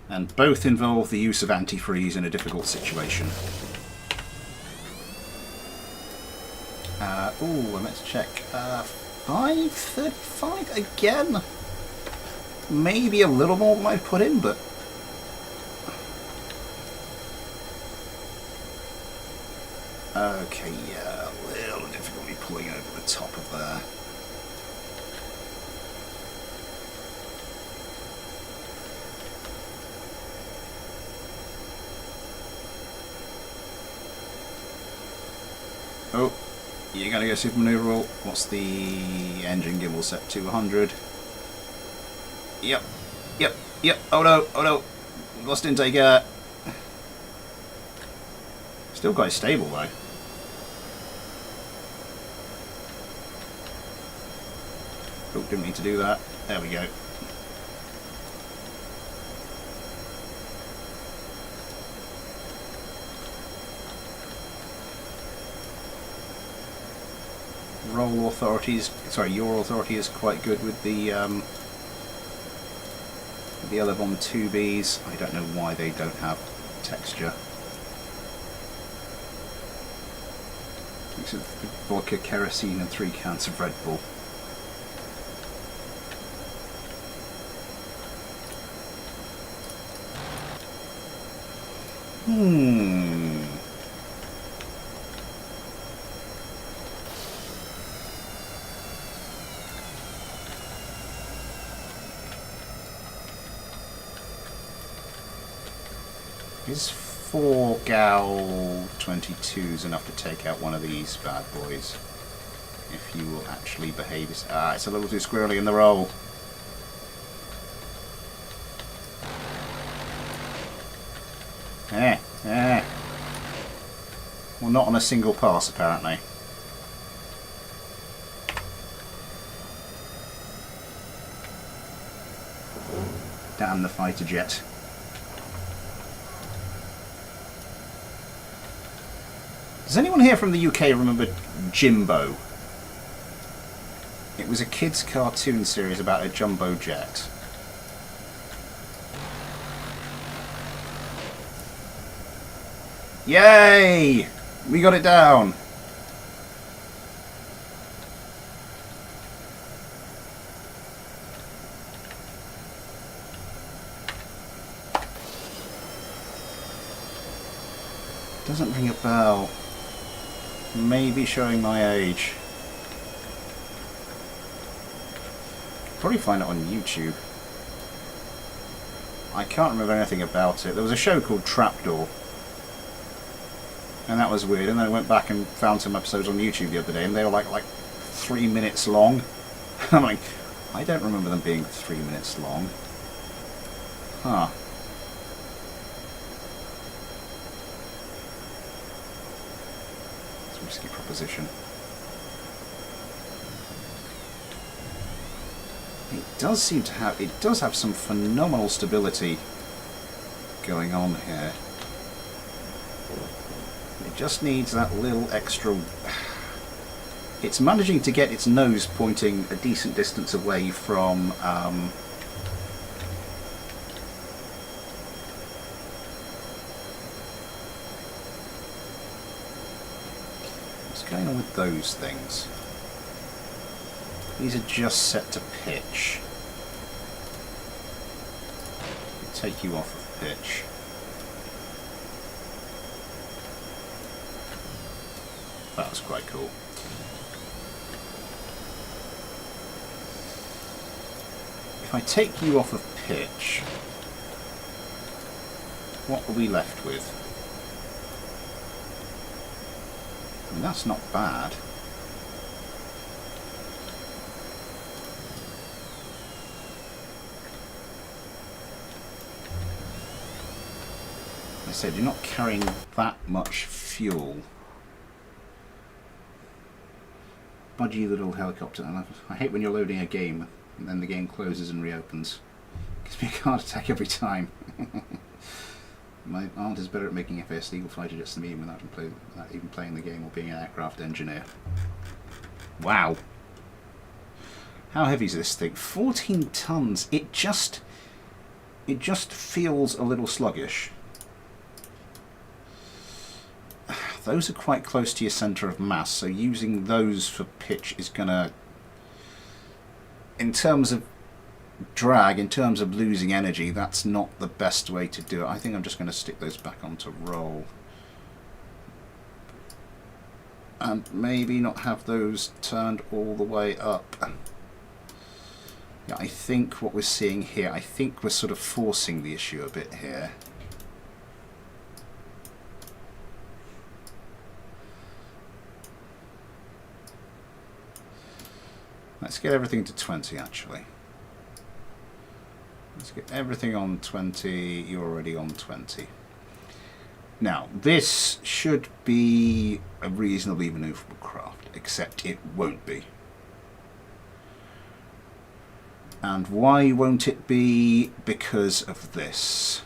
And both involve the use of antifreeze in a difficult situation. Oh, I meant to check. 535 again. Maybe a little more than I'd put in, but okay, yeah, a little difficulty pulling over the top of there. Oh, you're going to go super maneuver roll. What's the engine gimbal set to? 100. Yep. Oh no. Lost intake. Still quite stable though. Oh, didn't mean to do that. There we go. Roll authorities, sorry, your authority is quite good with the Elevon 2Bs. I don't know why they don't have texture. Mix of vodka, kerosene and 3 cans of Red Bull. Is 4 Gal 22s enough to take out one of these bad boys? If you will actually behave. It's a little too squirrely in the roll. Well, not on a single pass, apparently. Damn the fighter jet. Does anyone here from the UK remember Jimbo? It was a kids' cartoon series about a jumbo jet. Yay! We got it down! Doesn't ring a bell. Maybe showing my age. Probably find it on YouTube. I can't remember anything about it. There was a show called Trapdoor. And that was weird. And then I went back and found some episodes on YouTube the other day, and they were like 3 minutes long. I'm like, I don't remember them being 3 minutes long. Huh. It's a risky proposition. It does seem to have, it does have some phenomenal stability going on here. just needs that little extra... It's managing to get its nose pointing a decent distance away from... what's going on with those things? These are just set to pitch. Take you off of pitch. That was quite cool. If I take you off of pitch, what are we left with? I mean, that's not bad. Like I said, you're not carrying that much fuel. Budgie little helicopter. I hate when you're loading a game and then the game closes and reopens. Gives me a heart attack every time. My aunt is better at making FAS legal fighter jets than me without even playing the game or being an aircraft engineer. Wow. How heavy is this thing? 14 tons. It just feels a little sluggish. Those are quite close to your centre of mass, so using those for pitch is gonna, in terms of drag, in terms of losing energy, that's not the best way to do it. I think I'm just going to stick those back onto roll. And maybe not have those turned all the way up. Yeah, I think what we're seeing here, I think we're sort of forcing the issue a bit here. Let's get everything to 20 actually. Let's get everything on 20, you're already on 20. Now, this should be a reasonably manoeuvrable craft, except it won't be. And why won't it be? Because of this.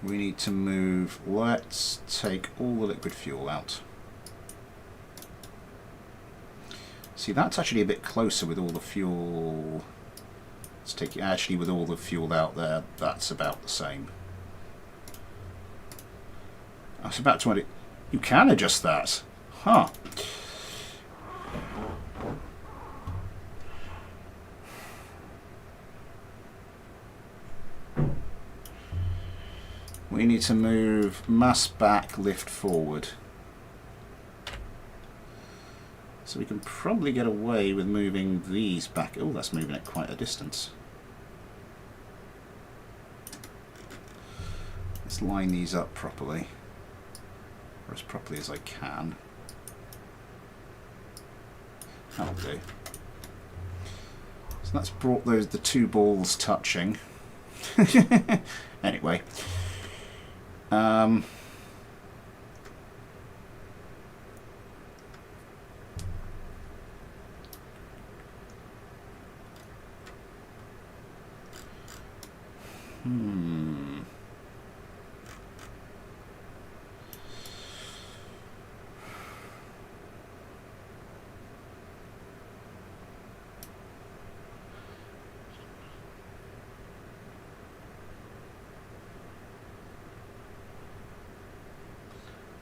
We need to move, let's take all the liquid fuel out. See, that's actually a bit closer with all the fuel. Let's take it, actually with all the fuel out there, that's about the same. That's about 20. You can adjust that. Huh. We need to move mass back, lift forward. So we can probably get away with moving these back. Oh, that's moving it quite a distance. Let's line these up properly, or as properly as I can. That'll do. So that's brought the two balls touching. Anyway.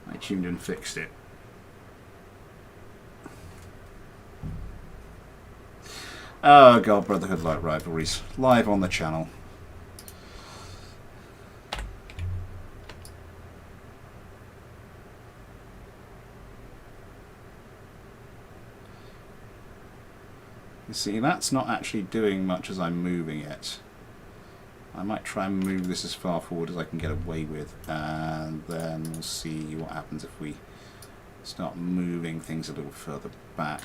I tuned and fixed it. Oh god, Brotherhood Light Rivalries, live on the channel. You see, that's not actually doing much as I'm moving it. I might try and move this as far forward as I can get away with, and then we'll see what happens if we start moving things a little further back.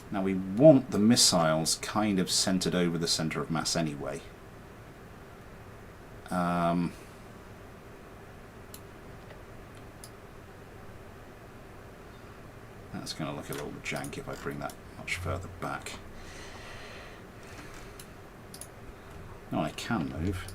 Now we want the missiles kind of centered over the center of mass anyway. That's going to look a little janky if I bring that much further back. No, I can move.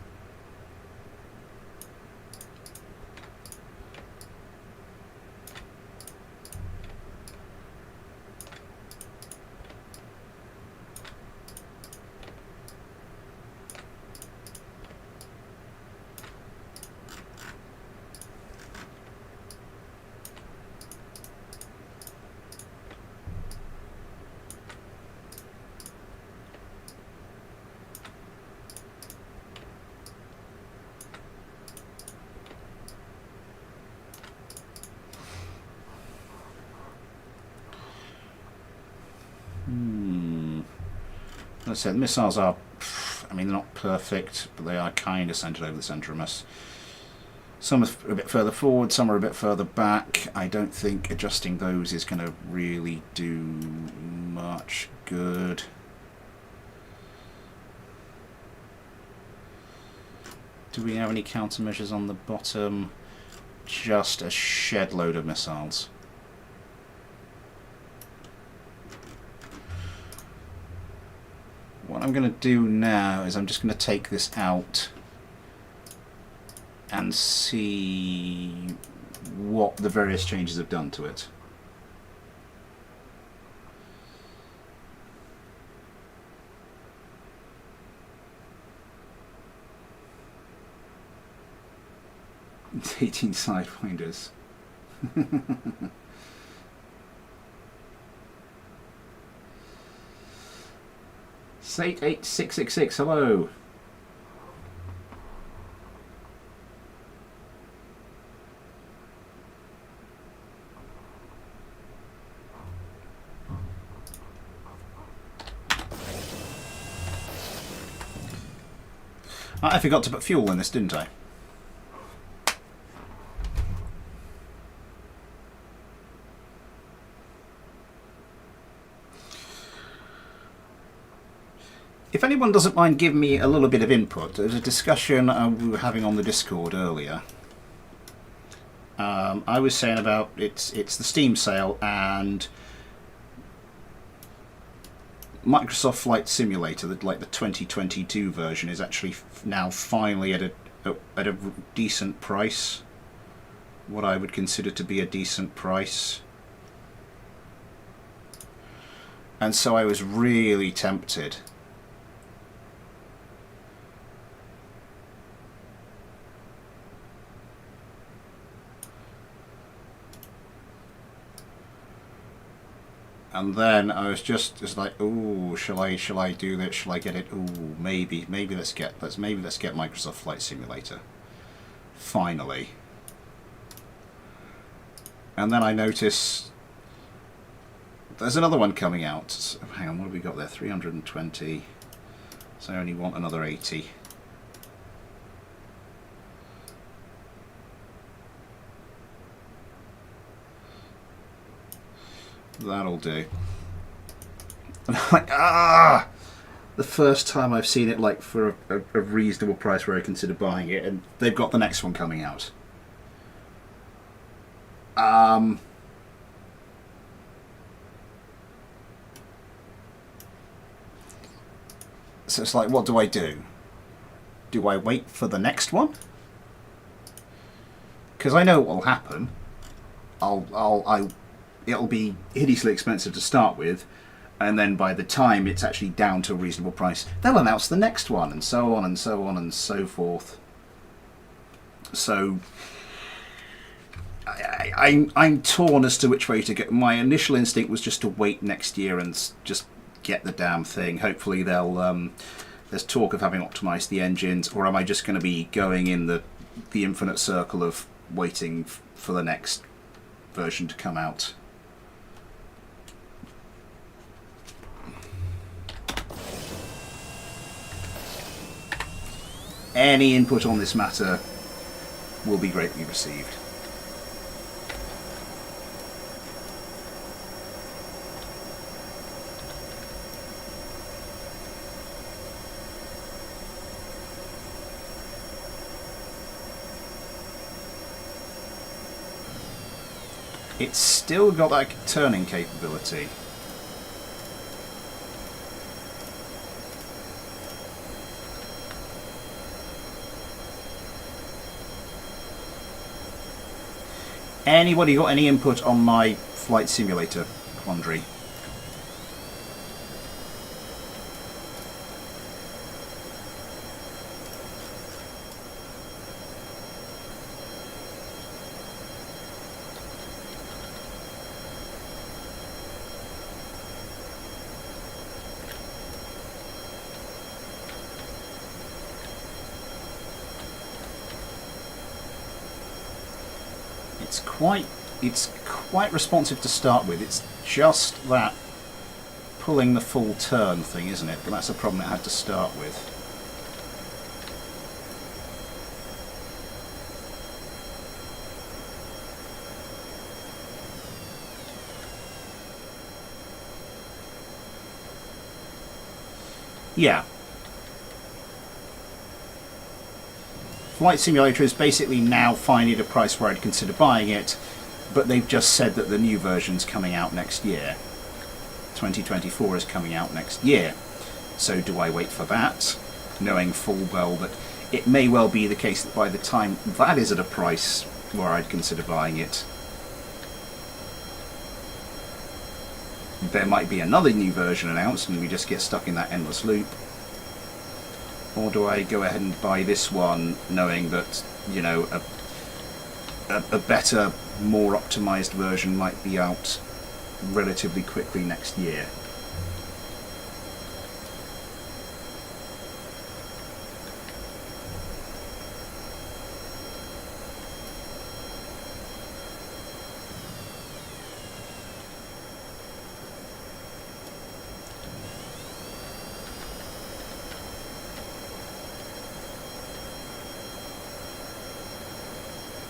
As I said, the missiles are, I mean, they're not perfect, but they are kind of centered over the center of mass. Some are a bit further forward, some are a bit further back. I don't think adjusting those is going to really do much good. Do we have any countermeasures on the bottom? Just a shed load of missiles. What I'm going to do now is I'm just going to take this out and see what the various changes have done to it. It's 18 sidewinders. Sate 8666, hello. I forgot to put fuel in this, didn't I? If anyone doesn't mind giving me a little bit of input, there's a discussion we were having on the Discord earlier. I was saying about it's the Steam sale, and Microsoft Flight Simulator, like the 2022 version, is actually now finally at a decent price. What I would consider to be a decent price. And so I was really tempted. And then I was just like, oh, shall I do that? Shall I get it? Oh, maybe let's get Microsoft Flight Simulator. Finally. And then I notice there's another one coming out. So, hang on, what have we got there? 320. So I only want another 80. That'll do. And I'm like, the first time I've seen it like for a reasonable price where I consider buying it, and they've got the next one coming out. So it's like, what do I do? Do I wait for the next one? Because I know what will happen. It'll be hideously expensive to start with, and then by the time it's actually down to a reasonable price, they'll announce the next one, and so on and so on and so forth. So I'm torn as to which way to go. My initial instinct was just to wait next year and just get the damn thing. Hopefully they'll there's talk of having optimized the engines, or am I just going to be going in the infinite circle of waiting for the next version to come out? Any input on this matter will be greatly received. It's still got that turning capability. Anybody got any input on my flight simulator quandary? It's quite responsive to start with. It's just that pulling the full turn thing, isn't it? But that's a problem it had to start with. Yeah. Flight Simulator is basically now finally at a price where I'd consider buying it, but they've just said that the new version's coming out next year. 2024 is coming out next year. So do I wait for that, knowing full well that it may well be the case that by the time that is at a price where I'd consider buying it, there might be another new version announced and we just get stuck in that endless loop? Or do I go ahead and buy this one knowing that, you know, a better, more optimized version might be out relatively quickly next year?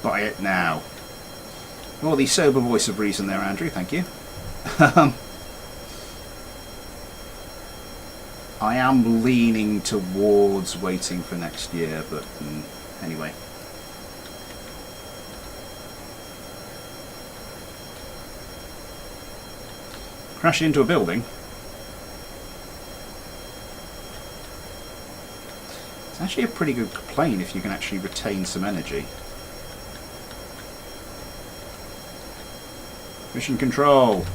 Buy it now. Well, the sober voice of reason there, Andrew, thank you. I am leaning towards waiting for next year, but anyway. Crash into a building. It's actually a pretty good plane if you can actually retain some energy. Mission control.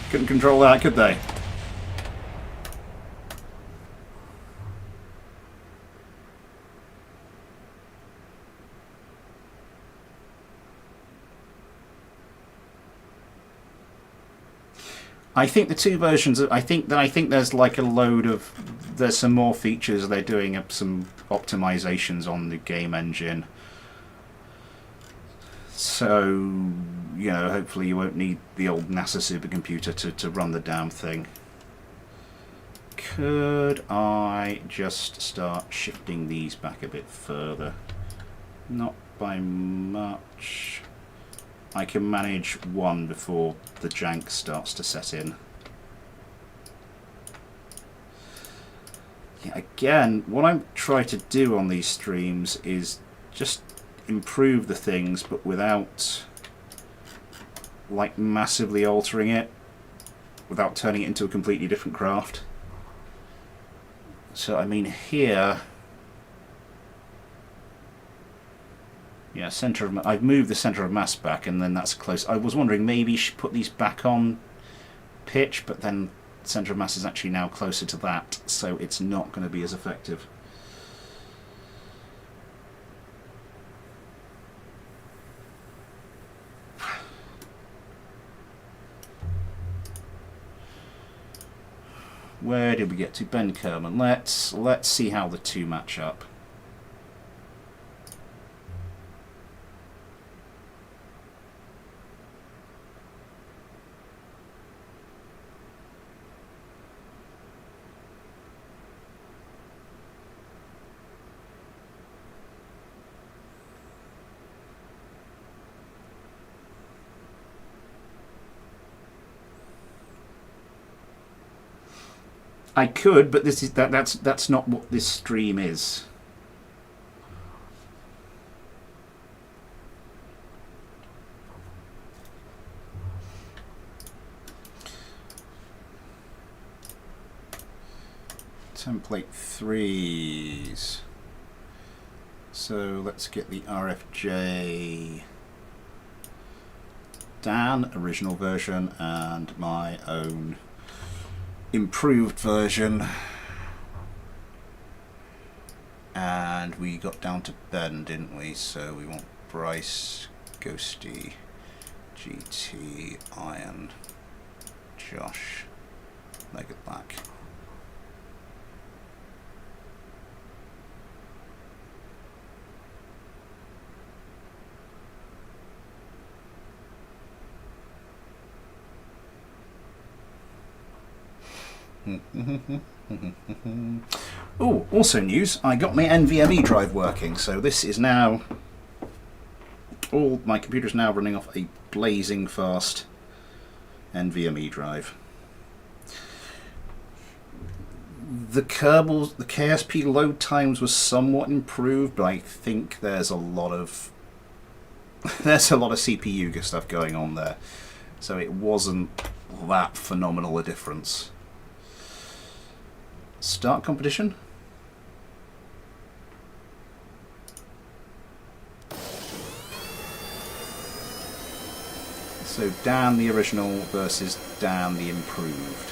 Couldn't control that, could they? I think the two versions. I think there's like a load of. There's some more features. They're doing up some optimizations on the game engine. So, you know, hopefully you won't need the old NASA supercomputer to run the damn thing. Could I just start shifting these back a bit further? Not by much. I can manage one before the jank starts to set in. Yeah, again, what I'm trying to do on these streams is just improve the things, but without like massively altering it, without turning it into a completely different craft. So I mean here, yeah, I've moved the center of mass back, and then that's close. I was wondering maybe you should put these back on pitch, but then center of mass is actually now closer to that, so it's not going to be as effective. Where did we get to? Ben Kerman. Let's see how the two match up. I could, but this is that's not what this stream is. Template 3s. So let's get the RFJ Dan original version and my own improved version, and we got down to Ben, didn't we? So we want Bryce, Ghosty, GT, Iron, Josh, Leg it back. Oh, also news, I got my NVMe drive working, so this is now... my computer's now running off a blazing fast NVMe drive. The KSP load times were somewhat improved, but I think there's a lot of CPU stuff going on there, so it wasn't that phenomenal a difference. Start competition. So Dan the original versus Dan the improved.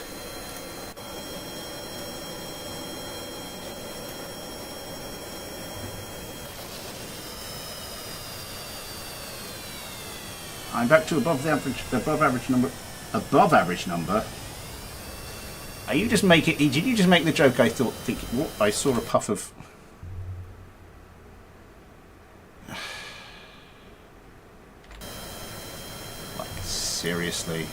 I'm back to above average number. Are you just make it? Did you just make the joke? I saw a puff of. Like seriously.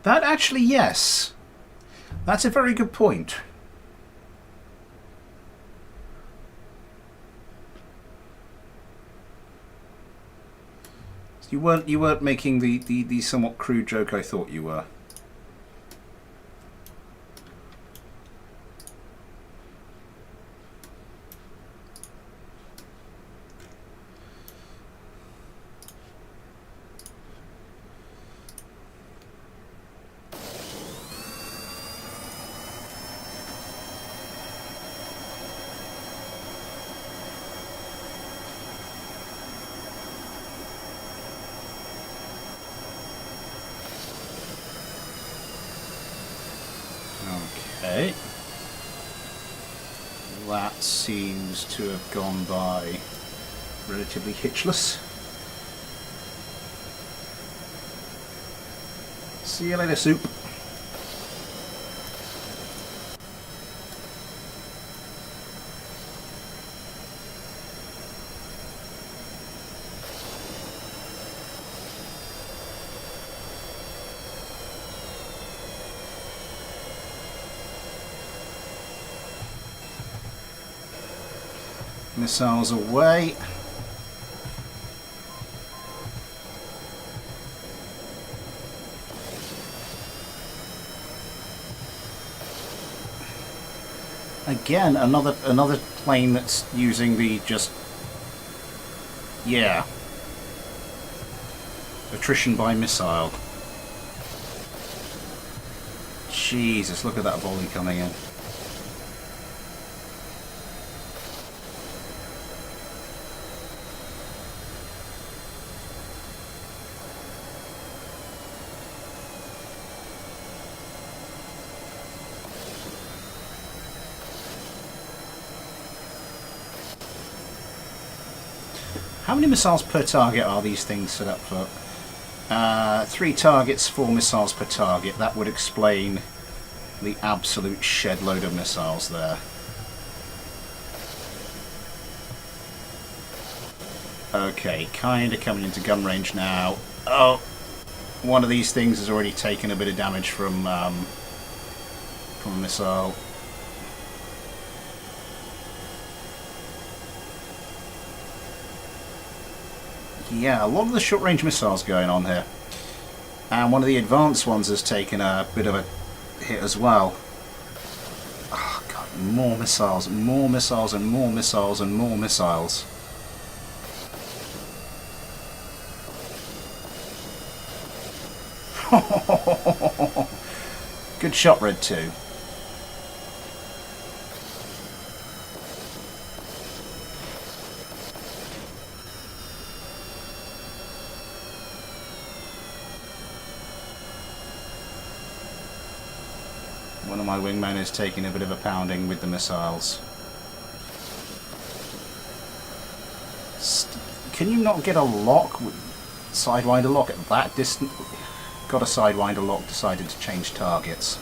That actually, yes. That's a very good point. You weren't making the somewhat crude joke I thought you were. Okay. That seems to have gone by relatively hitchless. See you later, Soup. Missiles away. Again, another plane that's using the attrition by missile. Jesus, look at that volley coming in. How many missiles per target are these things set up for? 3 targets, 4 missiles per target. That would explain the absolute shed load of missiles there. Okay, kinda coming into gun range now. Oh, one of these things has already taken a bit of damage from a missile. Yeah, a lot of the short-range missiles going on here. And one of the advanced ones has taken a bit of a hit as well. Oh god, more missiles, and more missiles, and more missiles, and more missiles. Good shot, Red 2. One my wingman is taking a bit of a pounding with the missiles. Can you not get a lock? Sidewinder lock at that distance? Got a Sidewinder lock, decided to change targets.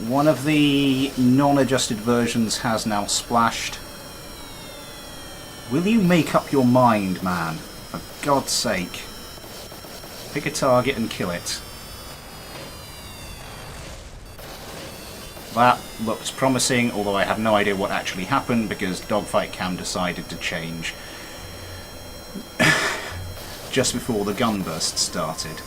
One of the non-adjusted versions has now splashed. Will you make up your mind, man? For God's sake. Pick a target and kill it. That looks promising, although I have no idea what actually happened because Dogfight Cam decided to change just before the gun burst started.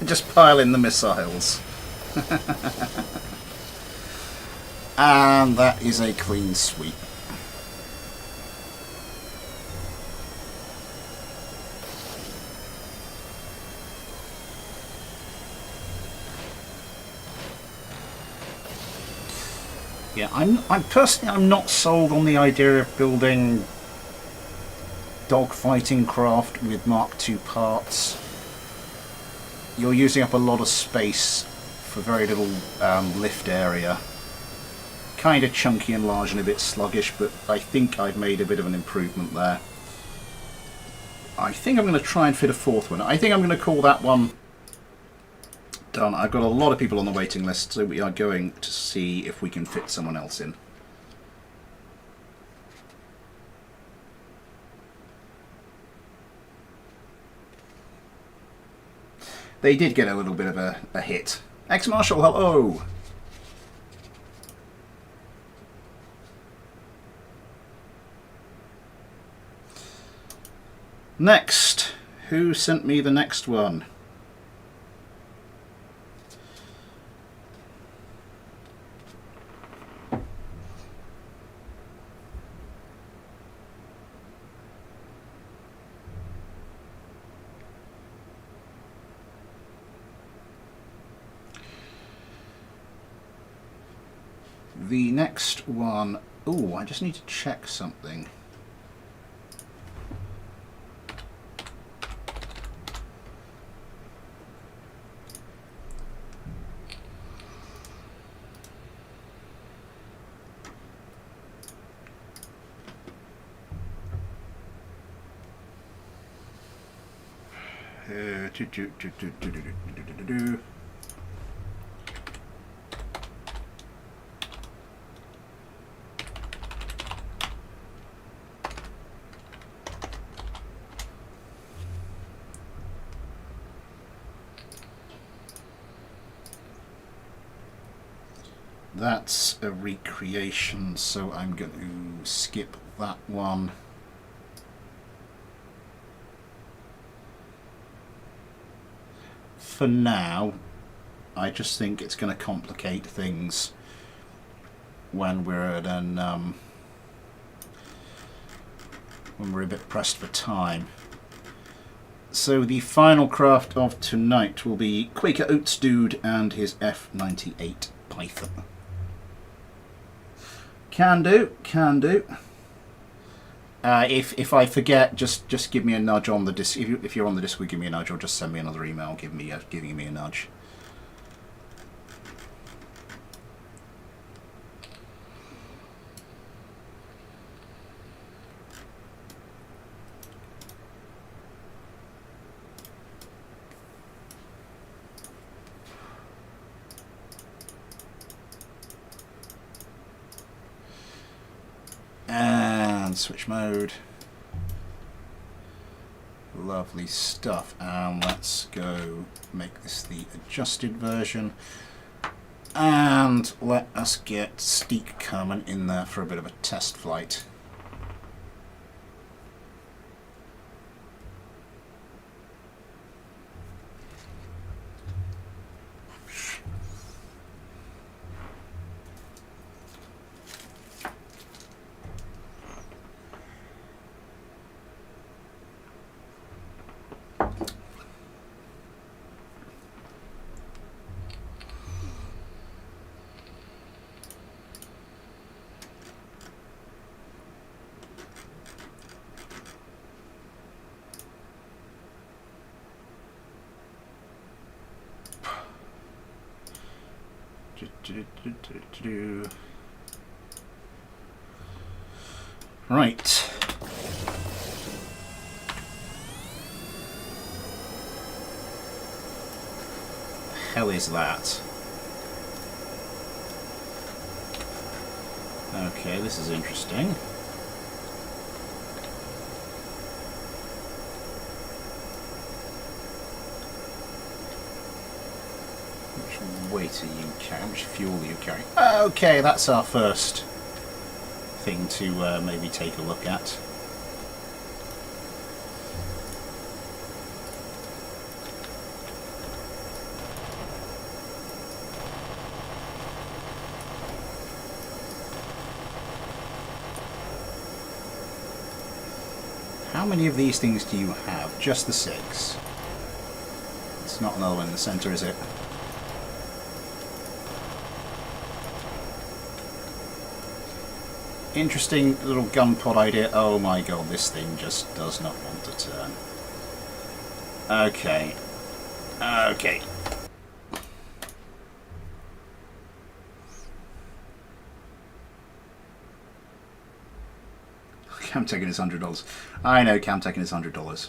Just pile in the missiles. And that is a clean sweep. Yeah, I'm personally not sold on the idea of building dogfighting craft with Mark II parts. You're using up a lot of space for very little lift area. Kind of chunky and large and a bit sluggish, but I think I've made a bit of an improvement there. I think I'm going to try and fit a fourth one. I think I'm going to call that one done. I've got a lot of people on the waiting list, so we are going to see if we can fit someone else in. They did get a little bit of a hit. Ex-Marshal, hello! Next. Who sent me the next one? The next one... Oh, I just need to check something. That's a recreation, so I'm going to skip that one. For now, I just think it's going to complicate things when we're at when we're a bit pressed for time. So the final craft of tonight will be Quaker Oats Dude and his F-98 Python. Can do, can do. If I forget, just give me a nudge on the disc. If you're on the Discord, give me a nudge, or just send me another email giving me a nudge. And switch mode. Lovely stuff. And let's go make this the adjusted version. And let us get Steak coming in there for a bit of a test flight. Right. Hell is that? Okay, this is interesting. Which weight are you carrying? How much fuel are you carrying? Okay, that's our first thing to maybe take a look at. How many of these things do you have? Just the 6. It's not another one in the centre, is it? Interesting little gun pod idea. Oh my god, this thing just does not want to turn. Okay. Okay. Camtech is $100. I know Camtech is $100.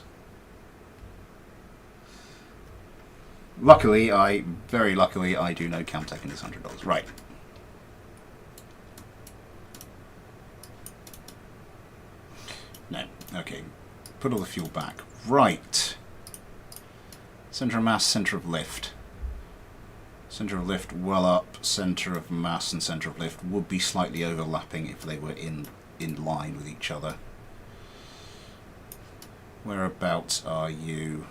Luckily, very luckily, I do know Camtech is $100. Right. No. Okay. Put all the fuel back. Right. Centre of mass, centre of lift. Centre of lift well up, centre of mass and centre of lift would be slightly overlapping if they were in line with each other. Whereabouts are you?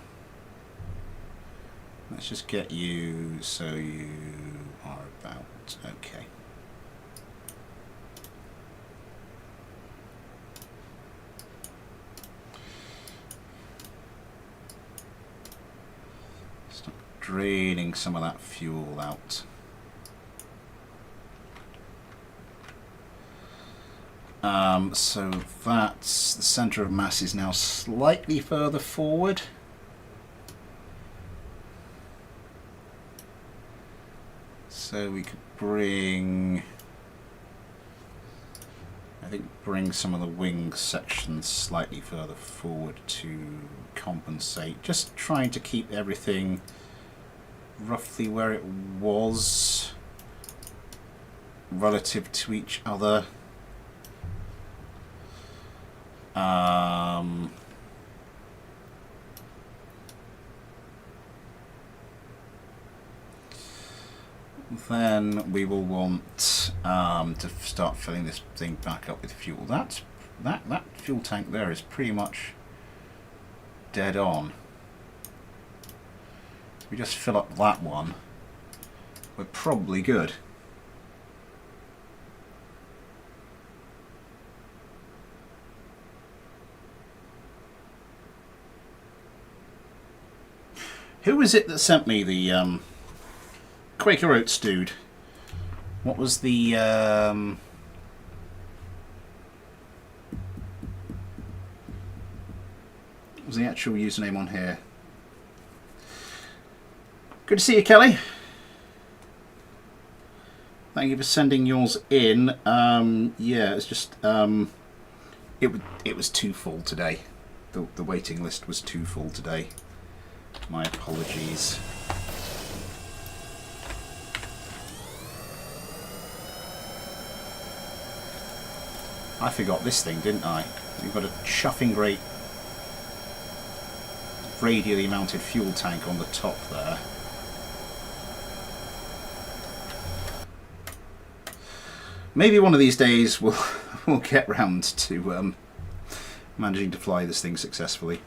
Let's just get you so you are about okay. Start draining some of that fuel out. So that's the centre of mass is now slightly further forward. So we could bring, I think, bring some of the wing sections slightly further forward to compensate. Just trying to keep everything roughly where it was relative to each other. Then we will want to start filling this thing back up with fuel. That fuel tank there is pretty much dead on. If we just fill up that one, we're probably good. Who was it that sent me the Quaker Oats dude? What was the actual username on here? Good to see you, Kelly. Thank you for sending yours in. Yeah, it's just it was too full today. The waiting list was too full today. My apologies. I forgot this thing, didn't I? We've got a chuffing great radially mounted fuel tank on the top there. Maybe one of these days we'll get round to managing to fly this thing successfully.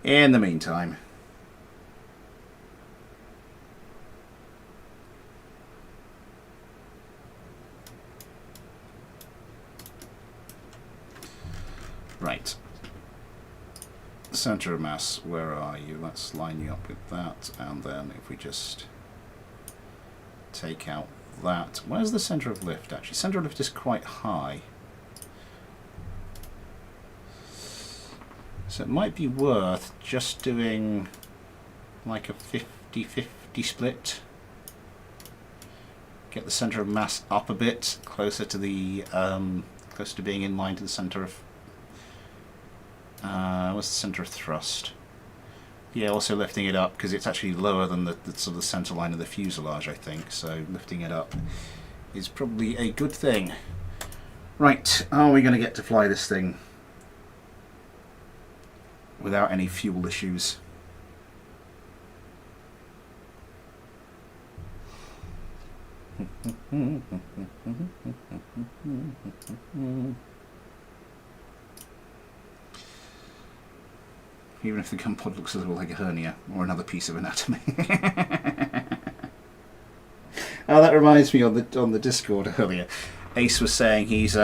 In the meantime, right. Centre of mass, where are you? Let's line you up with that, and then if we just take out that. Where's the centre of lift actually? Centre of lift is quite high. So it might be worth just doing like a 50-50 split. Get the centre of mass up a bit, closer to the closer to being in line to the centre of what's the centre of thrust? Yeah, also lifting it up because it's actually lower than the sort of the centre line of the fuselage, I think. So lifting it up is probably a good thing. Right, are we going to get to fly this thing without any fuel issues? Even if the gun pod looks a little like a hernia or another piece of anatomy. Oh, that reminds me on the Discord earlier. Ace was saying he's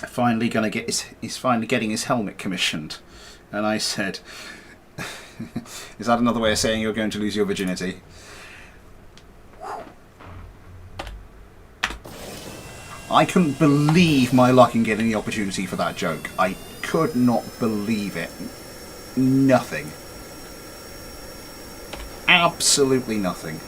finally going to get he's finally getting his helmet commissioned, and I said, "Is that another way of saying you're going to lose your virginity?" I couldn't believe my luck in getting the opportunity for that joke. I could not believe it. Nothing. Absolutely nothing.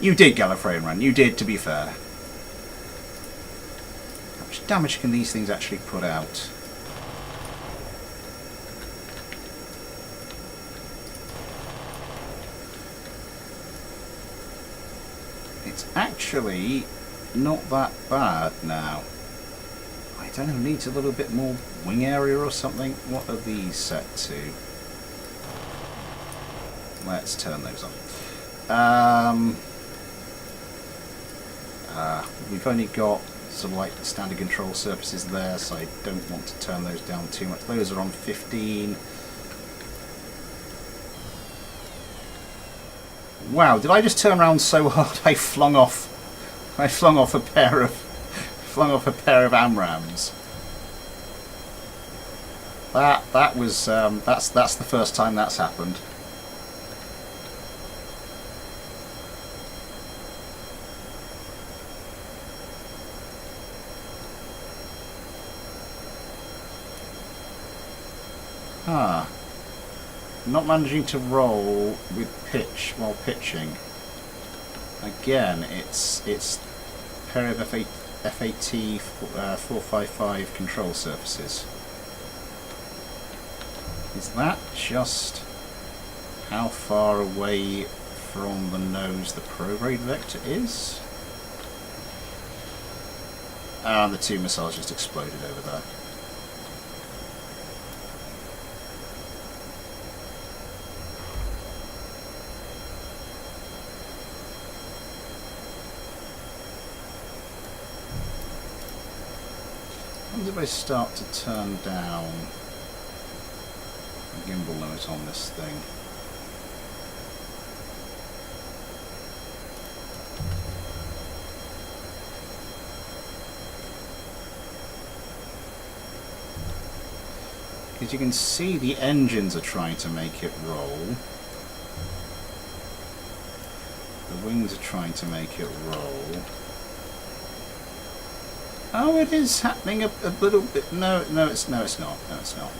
You did, Gallifreyan Run. You did, to be fair. How much damage can these things actually put out? It's actually not that bad now. I don't know, needs a little bit more wing area or something. What are these set to? Let's turn those on. We've only got some like standard control surfaces there, so I don't want to turn those down too much. Those are on 15. Wow, did I just turn around so hard I flung off a pair of AMRAAMs. That was that's the first time that's happened. Not managing to roll with pitch while pitching. Again, it's pair of FAT 455 control surfaces. Is that just how far away from the nose the prograde vector is? And the two missiles just exploded over there. If I start to turn down the gimbal limit on this thing, because you can see the engines are trying to make it roll, the wings are trying to make it roll. Oh, it is happening a little bit. No, it's not. No, it's not.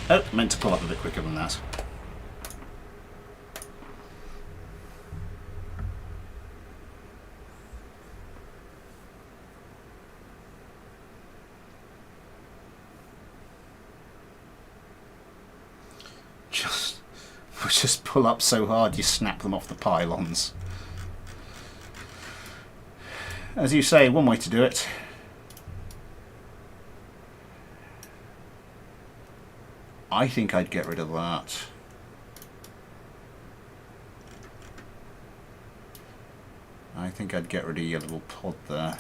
Oh, meant to pull up a bit quicker than that. Just pull up so hard you snap them off the pylons. As you say, one way to do it. I think I'd get rid of that. I think I'd get rid of your little pod there.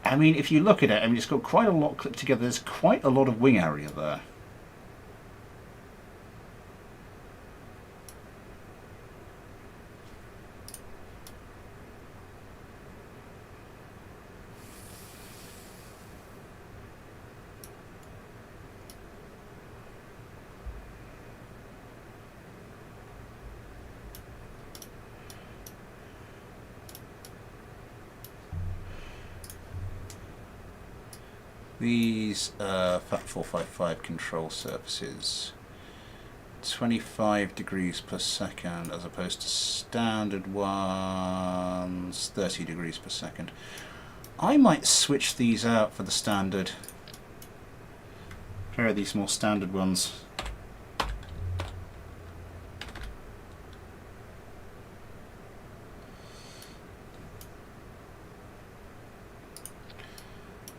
I mean, if you look at it, I mean, it's got quite a lot clipped together. There's quite a lot of wing area there. These FAT 455 control surfaces, 25 degrees per second as opposed to standard ones, 30 degrees per second. I might switch these out for the standard. Pair of these more standard ones.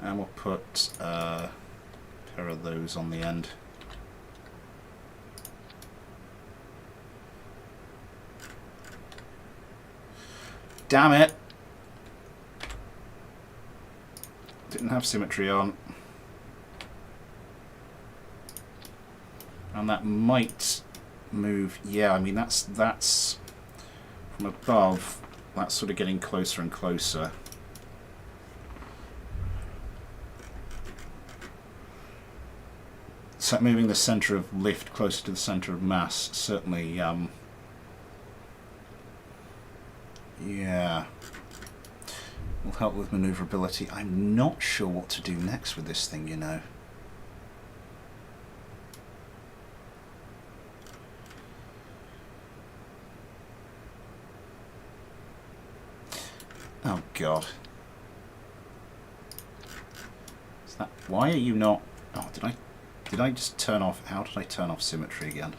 And we'll put a pair of those on the end. Damn it! Didn't have symmetry on. And that might move. Yeah, I mean that's from above. That's sort of getting closer and closer. So moving the centre of lift closer to the centre of mass certainly, yeah, will help with manoeuvrability. I'm not sure what to do next with this thing, you know. Oh God. Is that, why are you not? Oh, did I just turn off? How did I turn off symmetry again?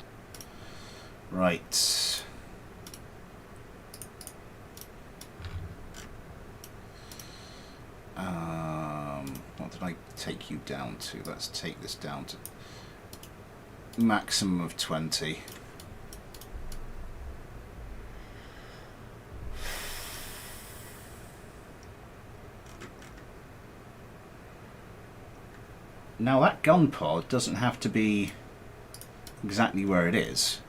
Right. What did I take you down to? Let's take this down to maximum of 20. Now that gun pod doesn't have to be exactly where it is.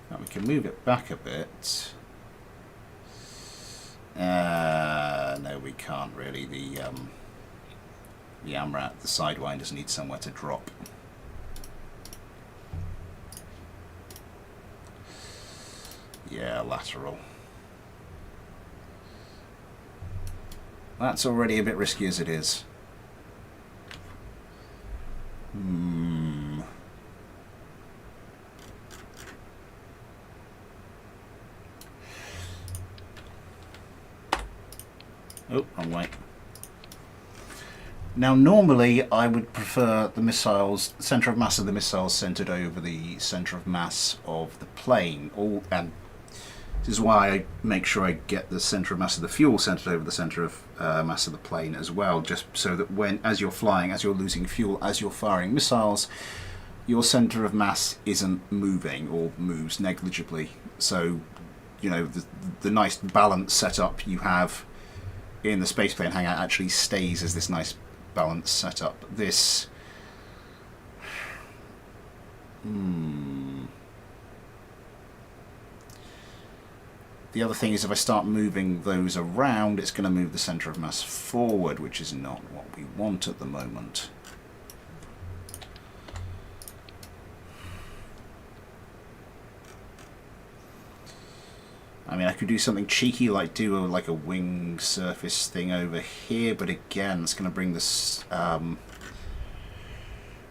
Now we can move it back a bit. No, we can't really. The AMRAT, the sidewinders need somewhere to drop. Yeah, lateral. That's already a bit risky as it is. Oh, wrong way. Now, normally I would prefer the missiles, the centre of mass of the missiles centred over the centre of mass of the plane. And this is why I make sure I get the centre of mass of the fuel centred over the centre of mass of the plane as well, just so that as you're flying, as you're losing fuel, as you're firing missiles, your centre of mass isn't moving or moves negligibly. So, you know, the nice balance setup you have in the spaceplane hangout actually stays as this nice balanced setup. This the other thing is, if I start moving those around, it's going to move the centre of mass forward, which is not what we want at the moment. I mean, I could do something cheeky, like do like a wing surface thing over here, but again, it's going to bring this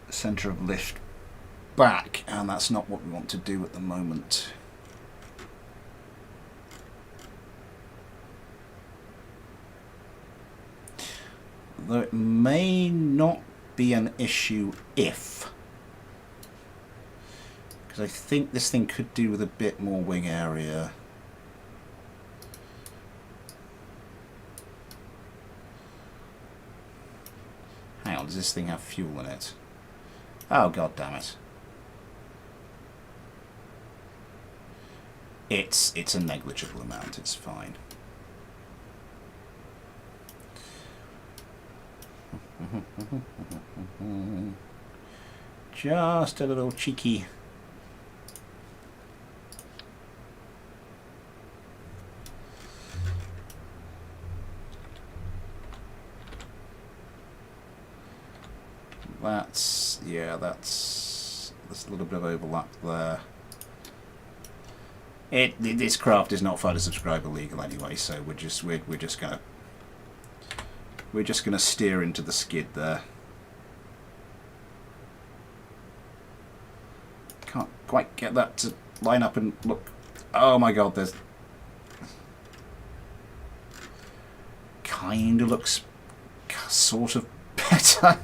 centre of lift back, and that's not what we want to do at the moment. Though it may not be an issue if, because I think this thing could do with a bit more wing area. Hang on, does this thing have fuel in it? Oh, god damn it. It's a negligible amount, it's fine. Just a little cheeky. That's, yeah, there's a little bit of overlap there. This craft is not fighter subscriber legal anyway, so we're just gonna steer into the skid there. Can't quite get that to line up and look. Oh my god, there's kind of looks sort of better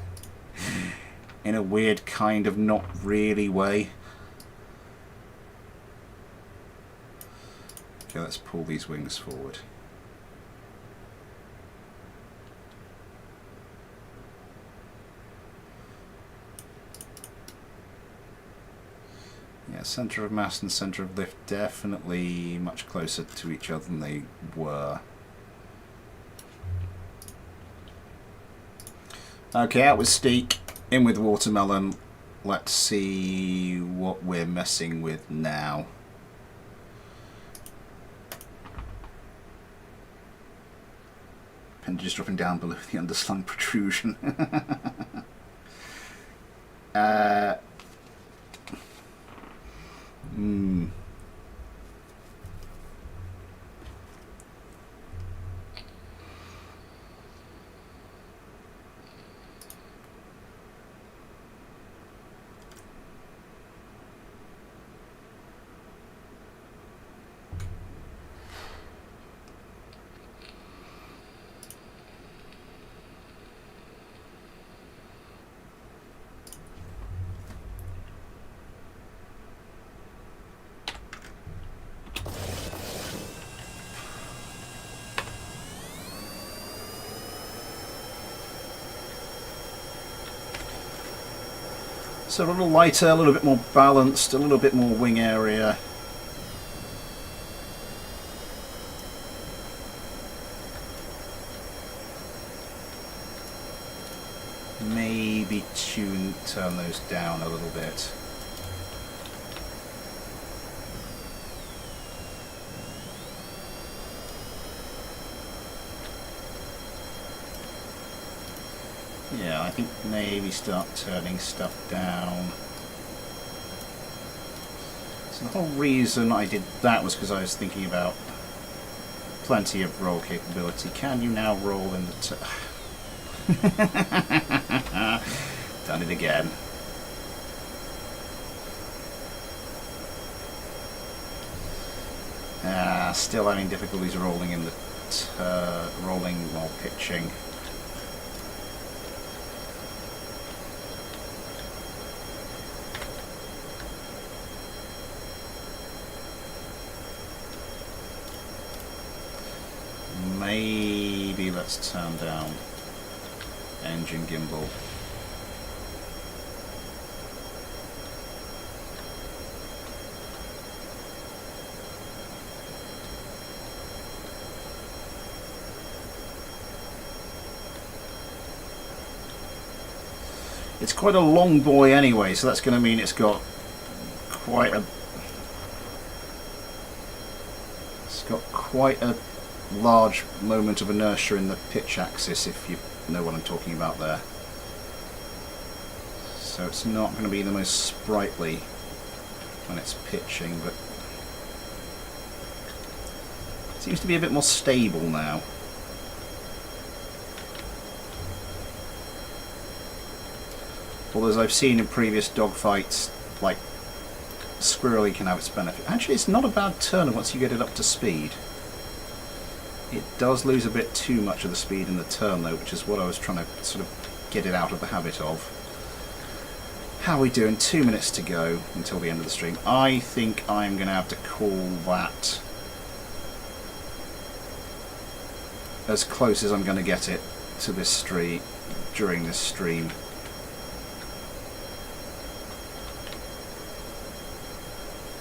in a weird kind of not really way. Okay, let's pull these wings forward. Yeah, centre of mass and centre of lift definitely much closer to each other than they were. Okay, out with Steak, in with Watermelon. Let's see what we're messing with now. And just dropping down below the underslung protrusion. So a little lighter, a little bit more balanced, a little bit more wing area. Maybe turn those down a little bit. Yeah, I think maybe start turning stuff down. So the whole reason I did that was because I was thinking about plenty of roll capability. Can you now roll in the done it again. Still having difficulties rolling in the rolling while pitching. Maybe let's turn down engine gimbal. It's quite a long boy anyway, so that's going to mean it's got quite a large moment of inertia in the pitch axis, if you know what I'm talking about there. So it's not going to be the most sprightly when it's pitching, but it seems to be a bit more stable now. Although, as I've seen in previous dogfights, like, squirrely can have its benefit. Actually, it's not a bad turner once you get it up to speed. It does lose a bit too much of the speed in the turn, though, which is what I was trying to sort of get it out of the habit of. How are we doing? 2 minutes to go until the end of the stream. I think I'm going to have to call that as close as I'm going to get it to this stream during this stream.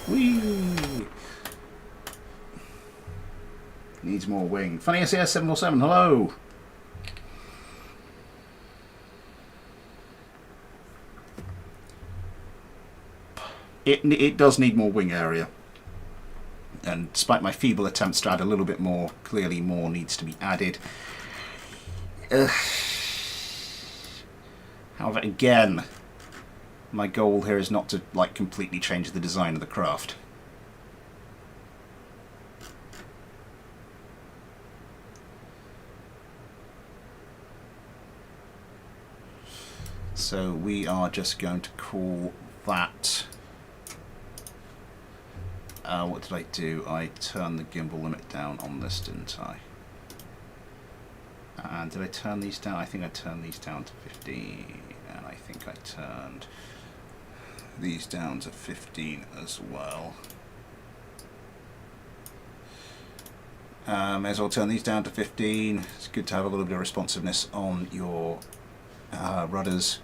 Whee! Needs more wing. Funny SAS 747, hello! It does need more wing area. And despite my feeble attempts to add a little bit more, clearly more needs to be added. However, again, my goal here is not to like completely change the design of the craft. So we are just going to call that... what did I do? I turned the gimbal limit down on this, didn't I? And did I turn these down? I think I turned these down to 15, and I think I turned these down to 15 as well. May as well turn these down to 15. It's good to have a little bit of responsiveness on your rudders.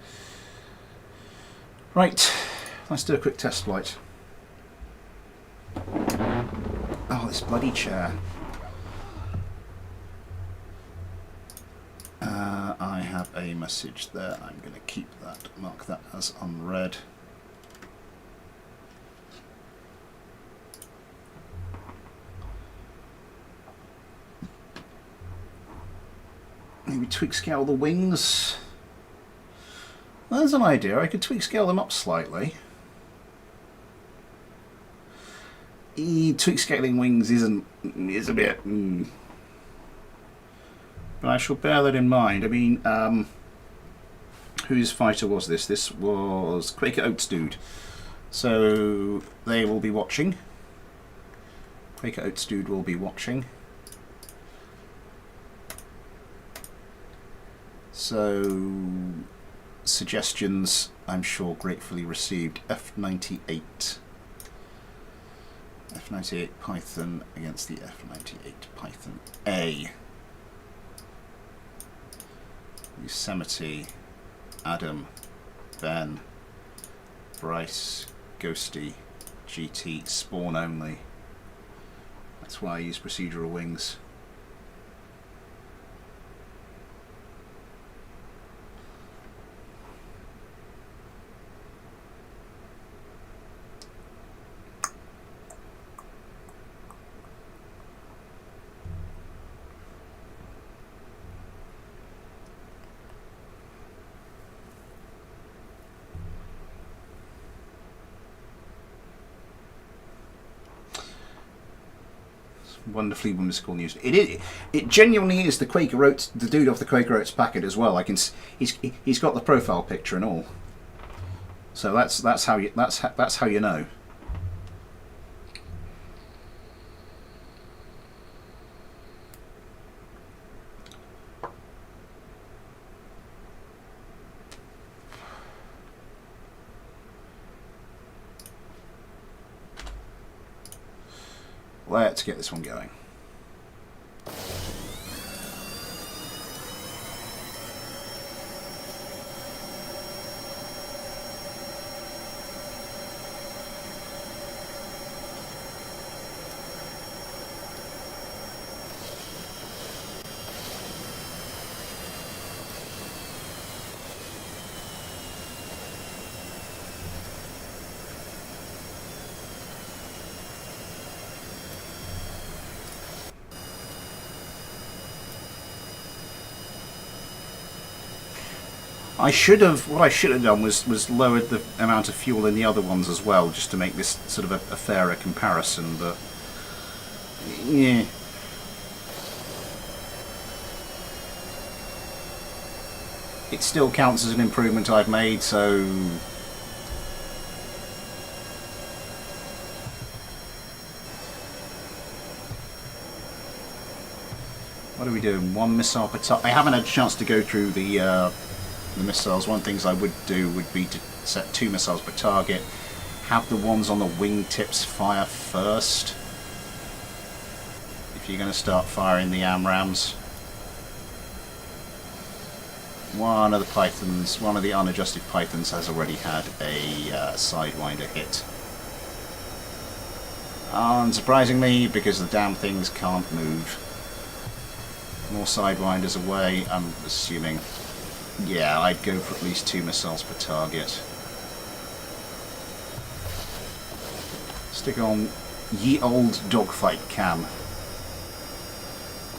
Right, let's do a quick test flight. Oh, this bloody chair. I have a message there. I'm going to keep that, mark that as unread. Maybe tweak scale the wings. Well, there's an idea. I could tweak scale them up slightly. Tweak scaling wings is a bit... But I shall bear that in mind. I mean, whose fighter was this? This was Quaker Oats Dude. So they will be watching. Quaker Oats Dude will be watching. So suggestions, I'm sure, gratefully received. F98. F98 Python against the F98 Python A. Yosemite, Adam, Ben, Bryce, Ghosty, GT, spawn only. That's why I use procedural wings. Wonderfully whimsical news. It genuinely is the Quaker Oats, the dude off the Quaker Oats packet as well. He's got the profile picture and all. So that's how you know. Let's get this one going. What I should have done was lowered the amount of fuel in the other ones as well, just to make this sort of a fairer comparison, but yeah. It still counts as an improvement I've made, so what are we doing? One missile per target. I haven't had a chance to go through the missiles. One of the things I would do would be to set 2 missiles per target, have the ones on the wingtips fire first if you're going to start firing the AMRAAMs. One of the unadjusted Pythons has already had a Sidewinder hit. Unsurprisingly, because the damn things can't move. More Sidewinders away, I'm assuming. Yeah, I'd go for at least 2 missiles per target. Stick on ye old dogfight cam.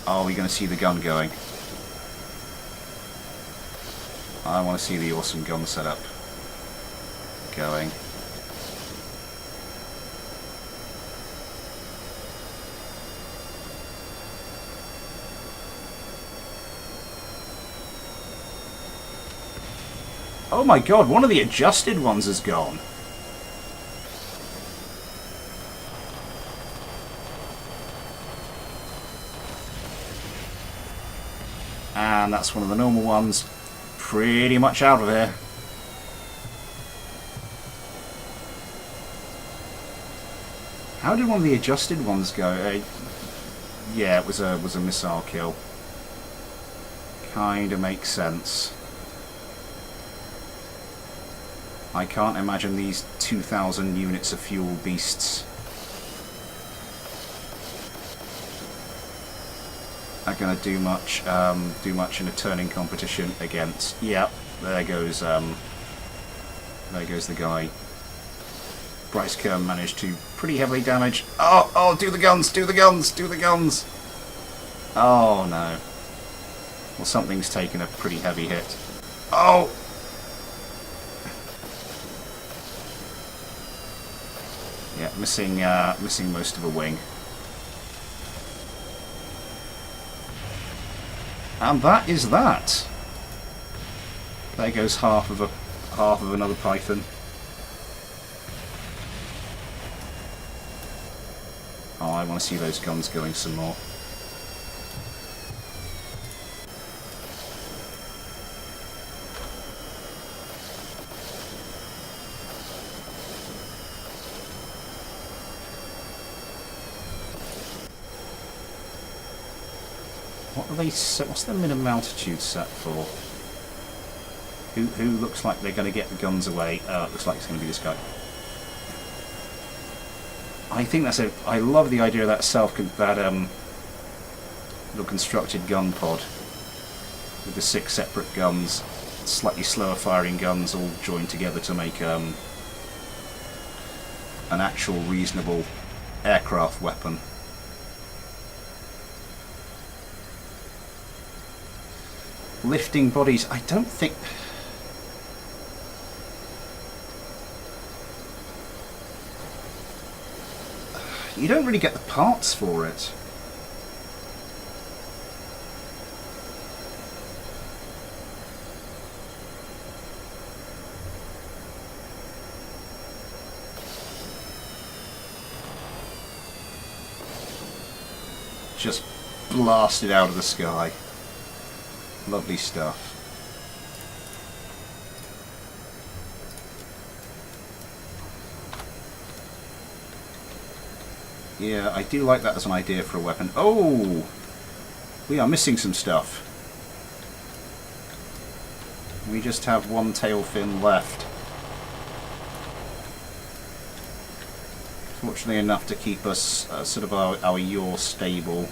Are we going to see the gun going? I want to see the awesome gun setup going. Oh my god, one of the adjusted ones is gone. And that's one of the normal ones. Pretty much out of here. How did one of the adjusted ones go? Yeah, it was a missile kill. Kinda makes sense. I can't imagine these 2,000 units of fuel beasts are going to do much in a turning competition against. Yep, there goes the guy. Bryce Kerm managed to pretty heavily damage. Oh, do the guns, do the guns, do the guns. Oh no. Well, something's taken a pretty heavy hit. Oh. Yeah, missing most of a wing. And that is that. There goes half of another Python. Oh, I want to see those guns going some more. What are they set? What's their minimum altitude set for? Who looks like they're going to get the guns away? It looks like it's going to be this guy. I think that's it. I love the idea of that little constructed gun pod with the 6 separate guns, slightly slower firing guns, all joined together to make an actual reasonable aircraft weapon. Lifting bodies, I don't think... You don't really get the parts for it. Just blasted out of the sky. Lovely stuff. Yeah, I do like that as an idea for a weapon. Oh! We are missing some stuff. We just have one tail fin left. Fortunately enough to keep us sort of our yaw stable.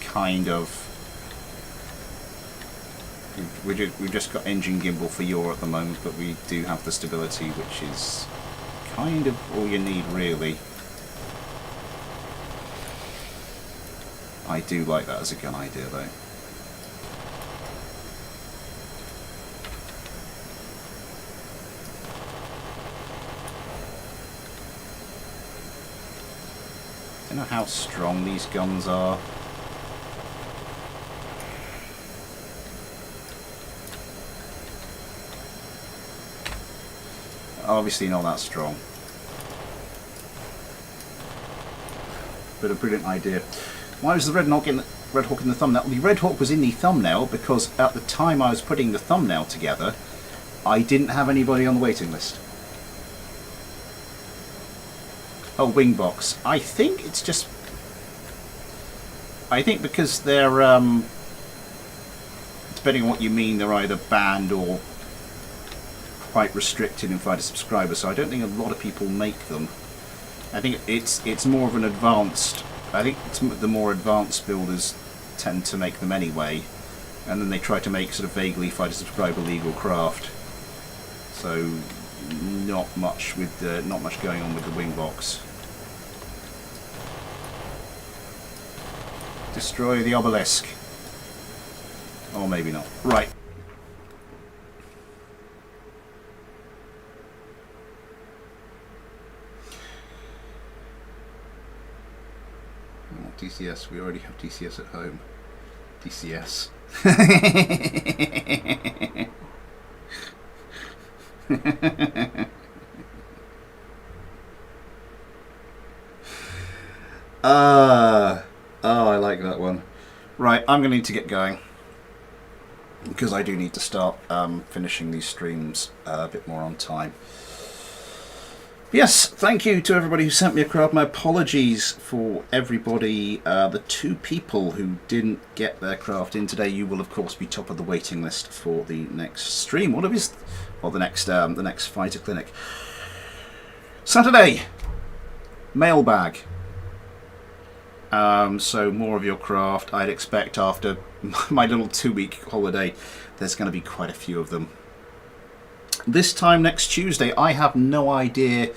Kind of. We've just got engine gimbal for yaw at the moment, but we do have the stability, which is kind of all you need, really. I do like that as a gun idea, though. I don't know how strong these guns are. Obviously not that strong. But a brilliant idea. Why was the Red Hawk in the thumbnail? The Red Hawk was in the thumbnail because at the time I was putting the thumbnail together, I didn't have anybody on the waiting list. Oh, wing box. I think it's just... I think because they're, depending on what you mean, they're either banned or quite restricted in fighter subscribers, so I don't think a lot of people make them. I think it's more of an advanced I think the more advanced builders tend to make them anyway, and then they try to make sort of vaguely fighter subscriber legal craft. So not much going on with the wing box. Destroy the obelisk. Or maybe not. Right. DCS, we already have DCS at home. DCS. Oh, I like that one. Right, I'm going to need to get going, because I do need to start finishing these streams a bit more on time. Yes, thank you to everybody who sent me a craft. My apologies for everybody, the 2 people who didn't get their craft in today. You will of course be top of the waiting list for the next stream. What is, or the next fighter clinic. Saturday, mailbag. So more of your craft. I'd expect after my little 2-week holiday, there's going to be quite a few of them. This time next Tuesday, I have no idea.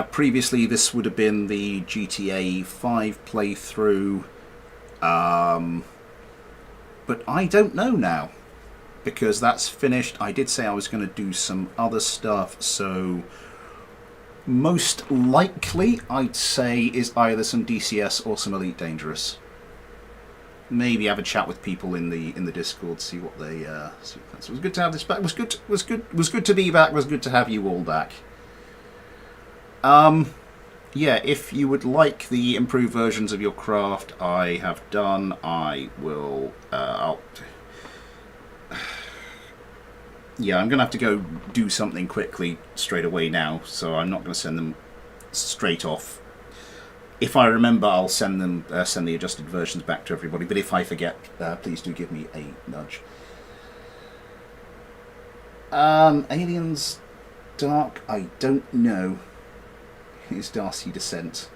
Previously, this would have been the GTA 5 playthrough, but I don't know now, because that's finished. I did say I was going to do some other stuff, so most likely, I'd say, is either some DCS or some Elite Dangerous. Maybe have a chat with people in the Discord, see what they see. It was good to have this back. Was good to be back. Was good to have you all back. Yeah, if you would like the improved versions of your craft, I have done. I will. Yeah, I'm gonna have to go do something quickly straight away now, so I'm not gonna send them straight off. If I remember, I'll send them send the adjusted versions back to everybody. But if I forget, please do give me a nudge. Aliens Dark, I don't know. Is Darcy Descent?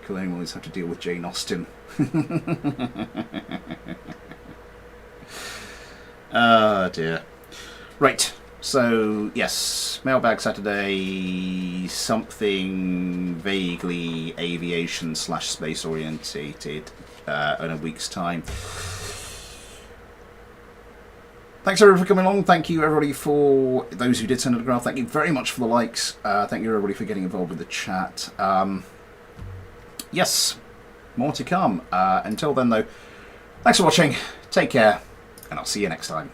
Colonial always have to deal with Jane Austen. Oh dear. Right. So, yes, Mailbag Saturday, something vaguely aviation / space orientated in a week's time. Thanks everybody for coming along. Thank you everybody for those who did send a graph. Thank you very much for the likes. Thank you everybody for getting involved with the chat. Yes, more to come. Until then though, thanks for watching. Take care, and I'll see you next time.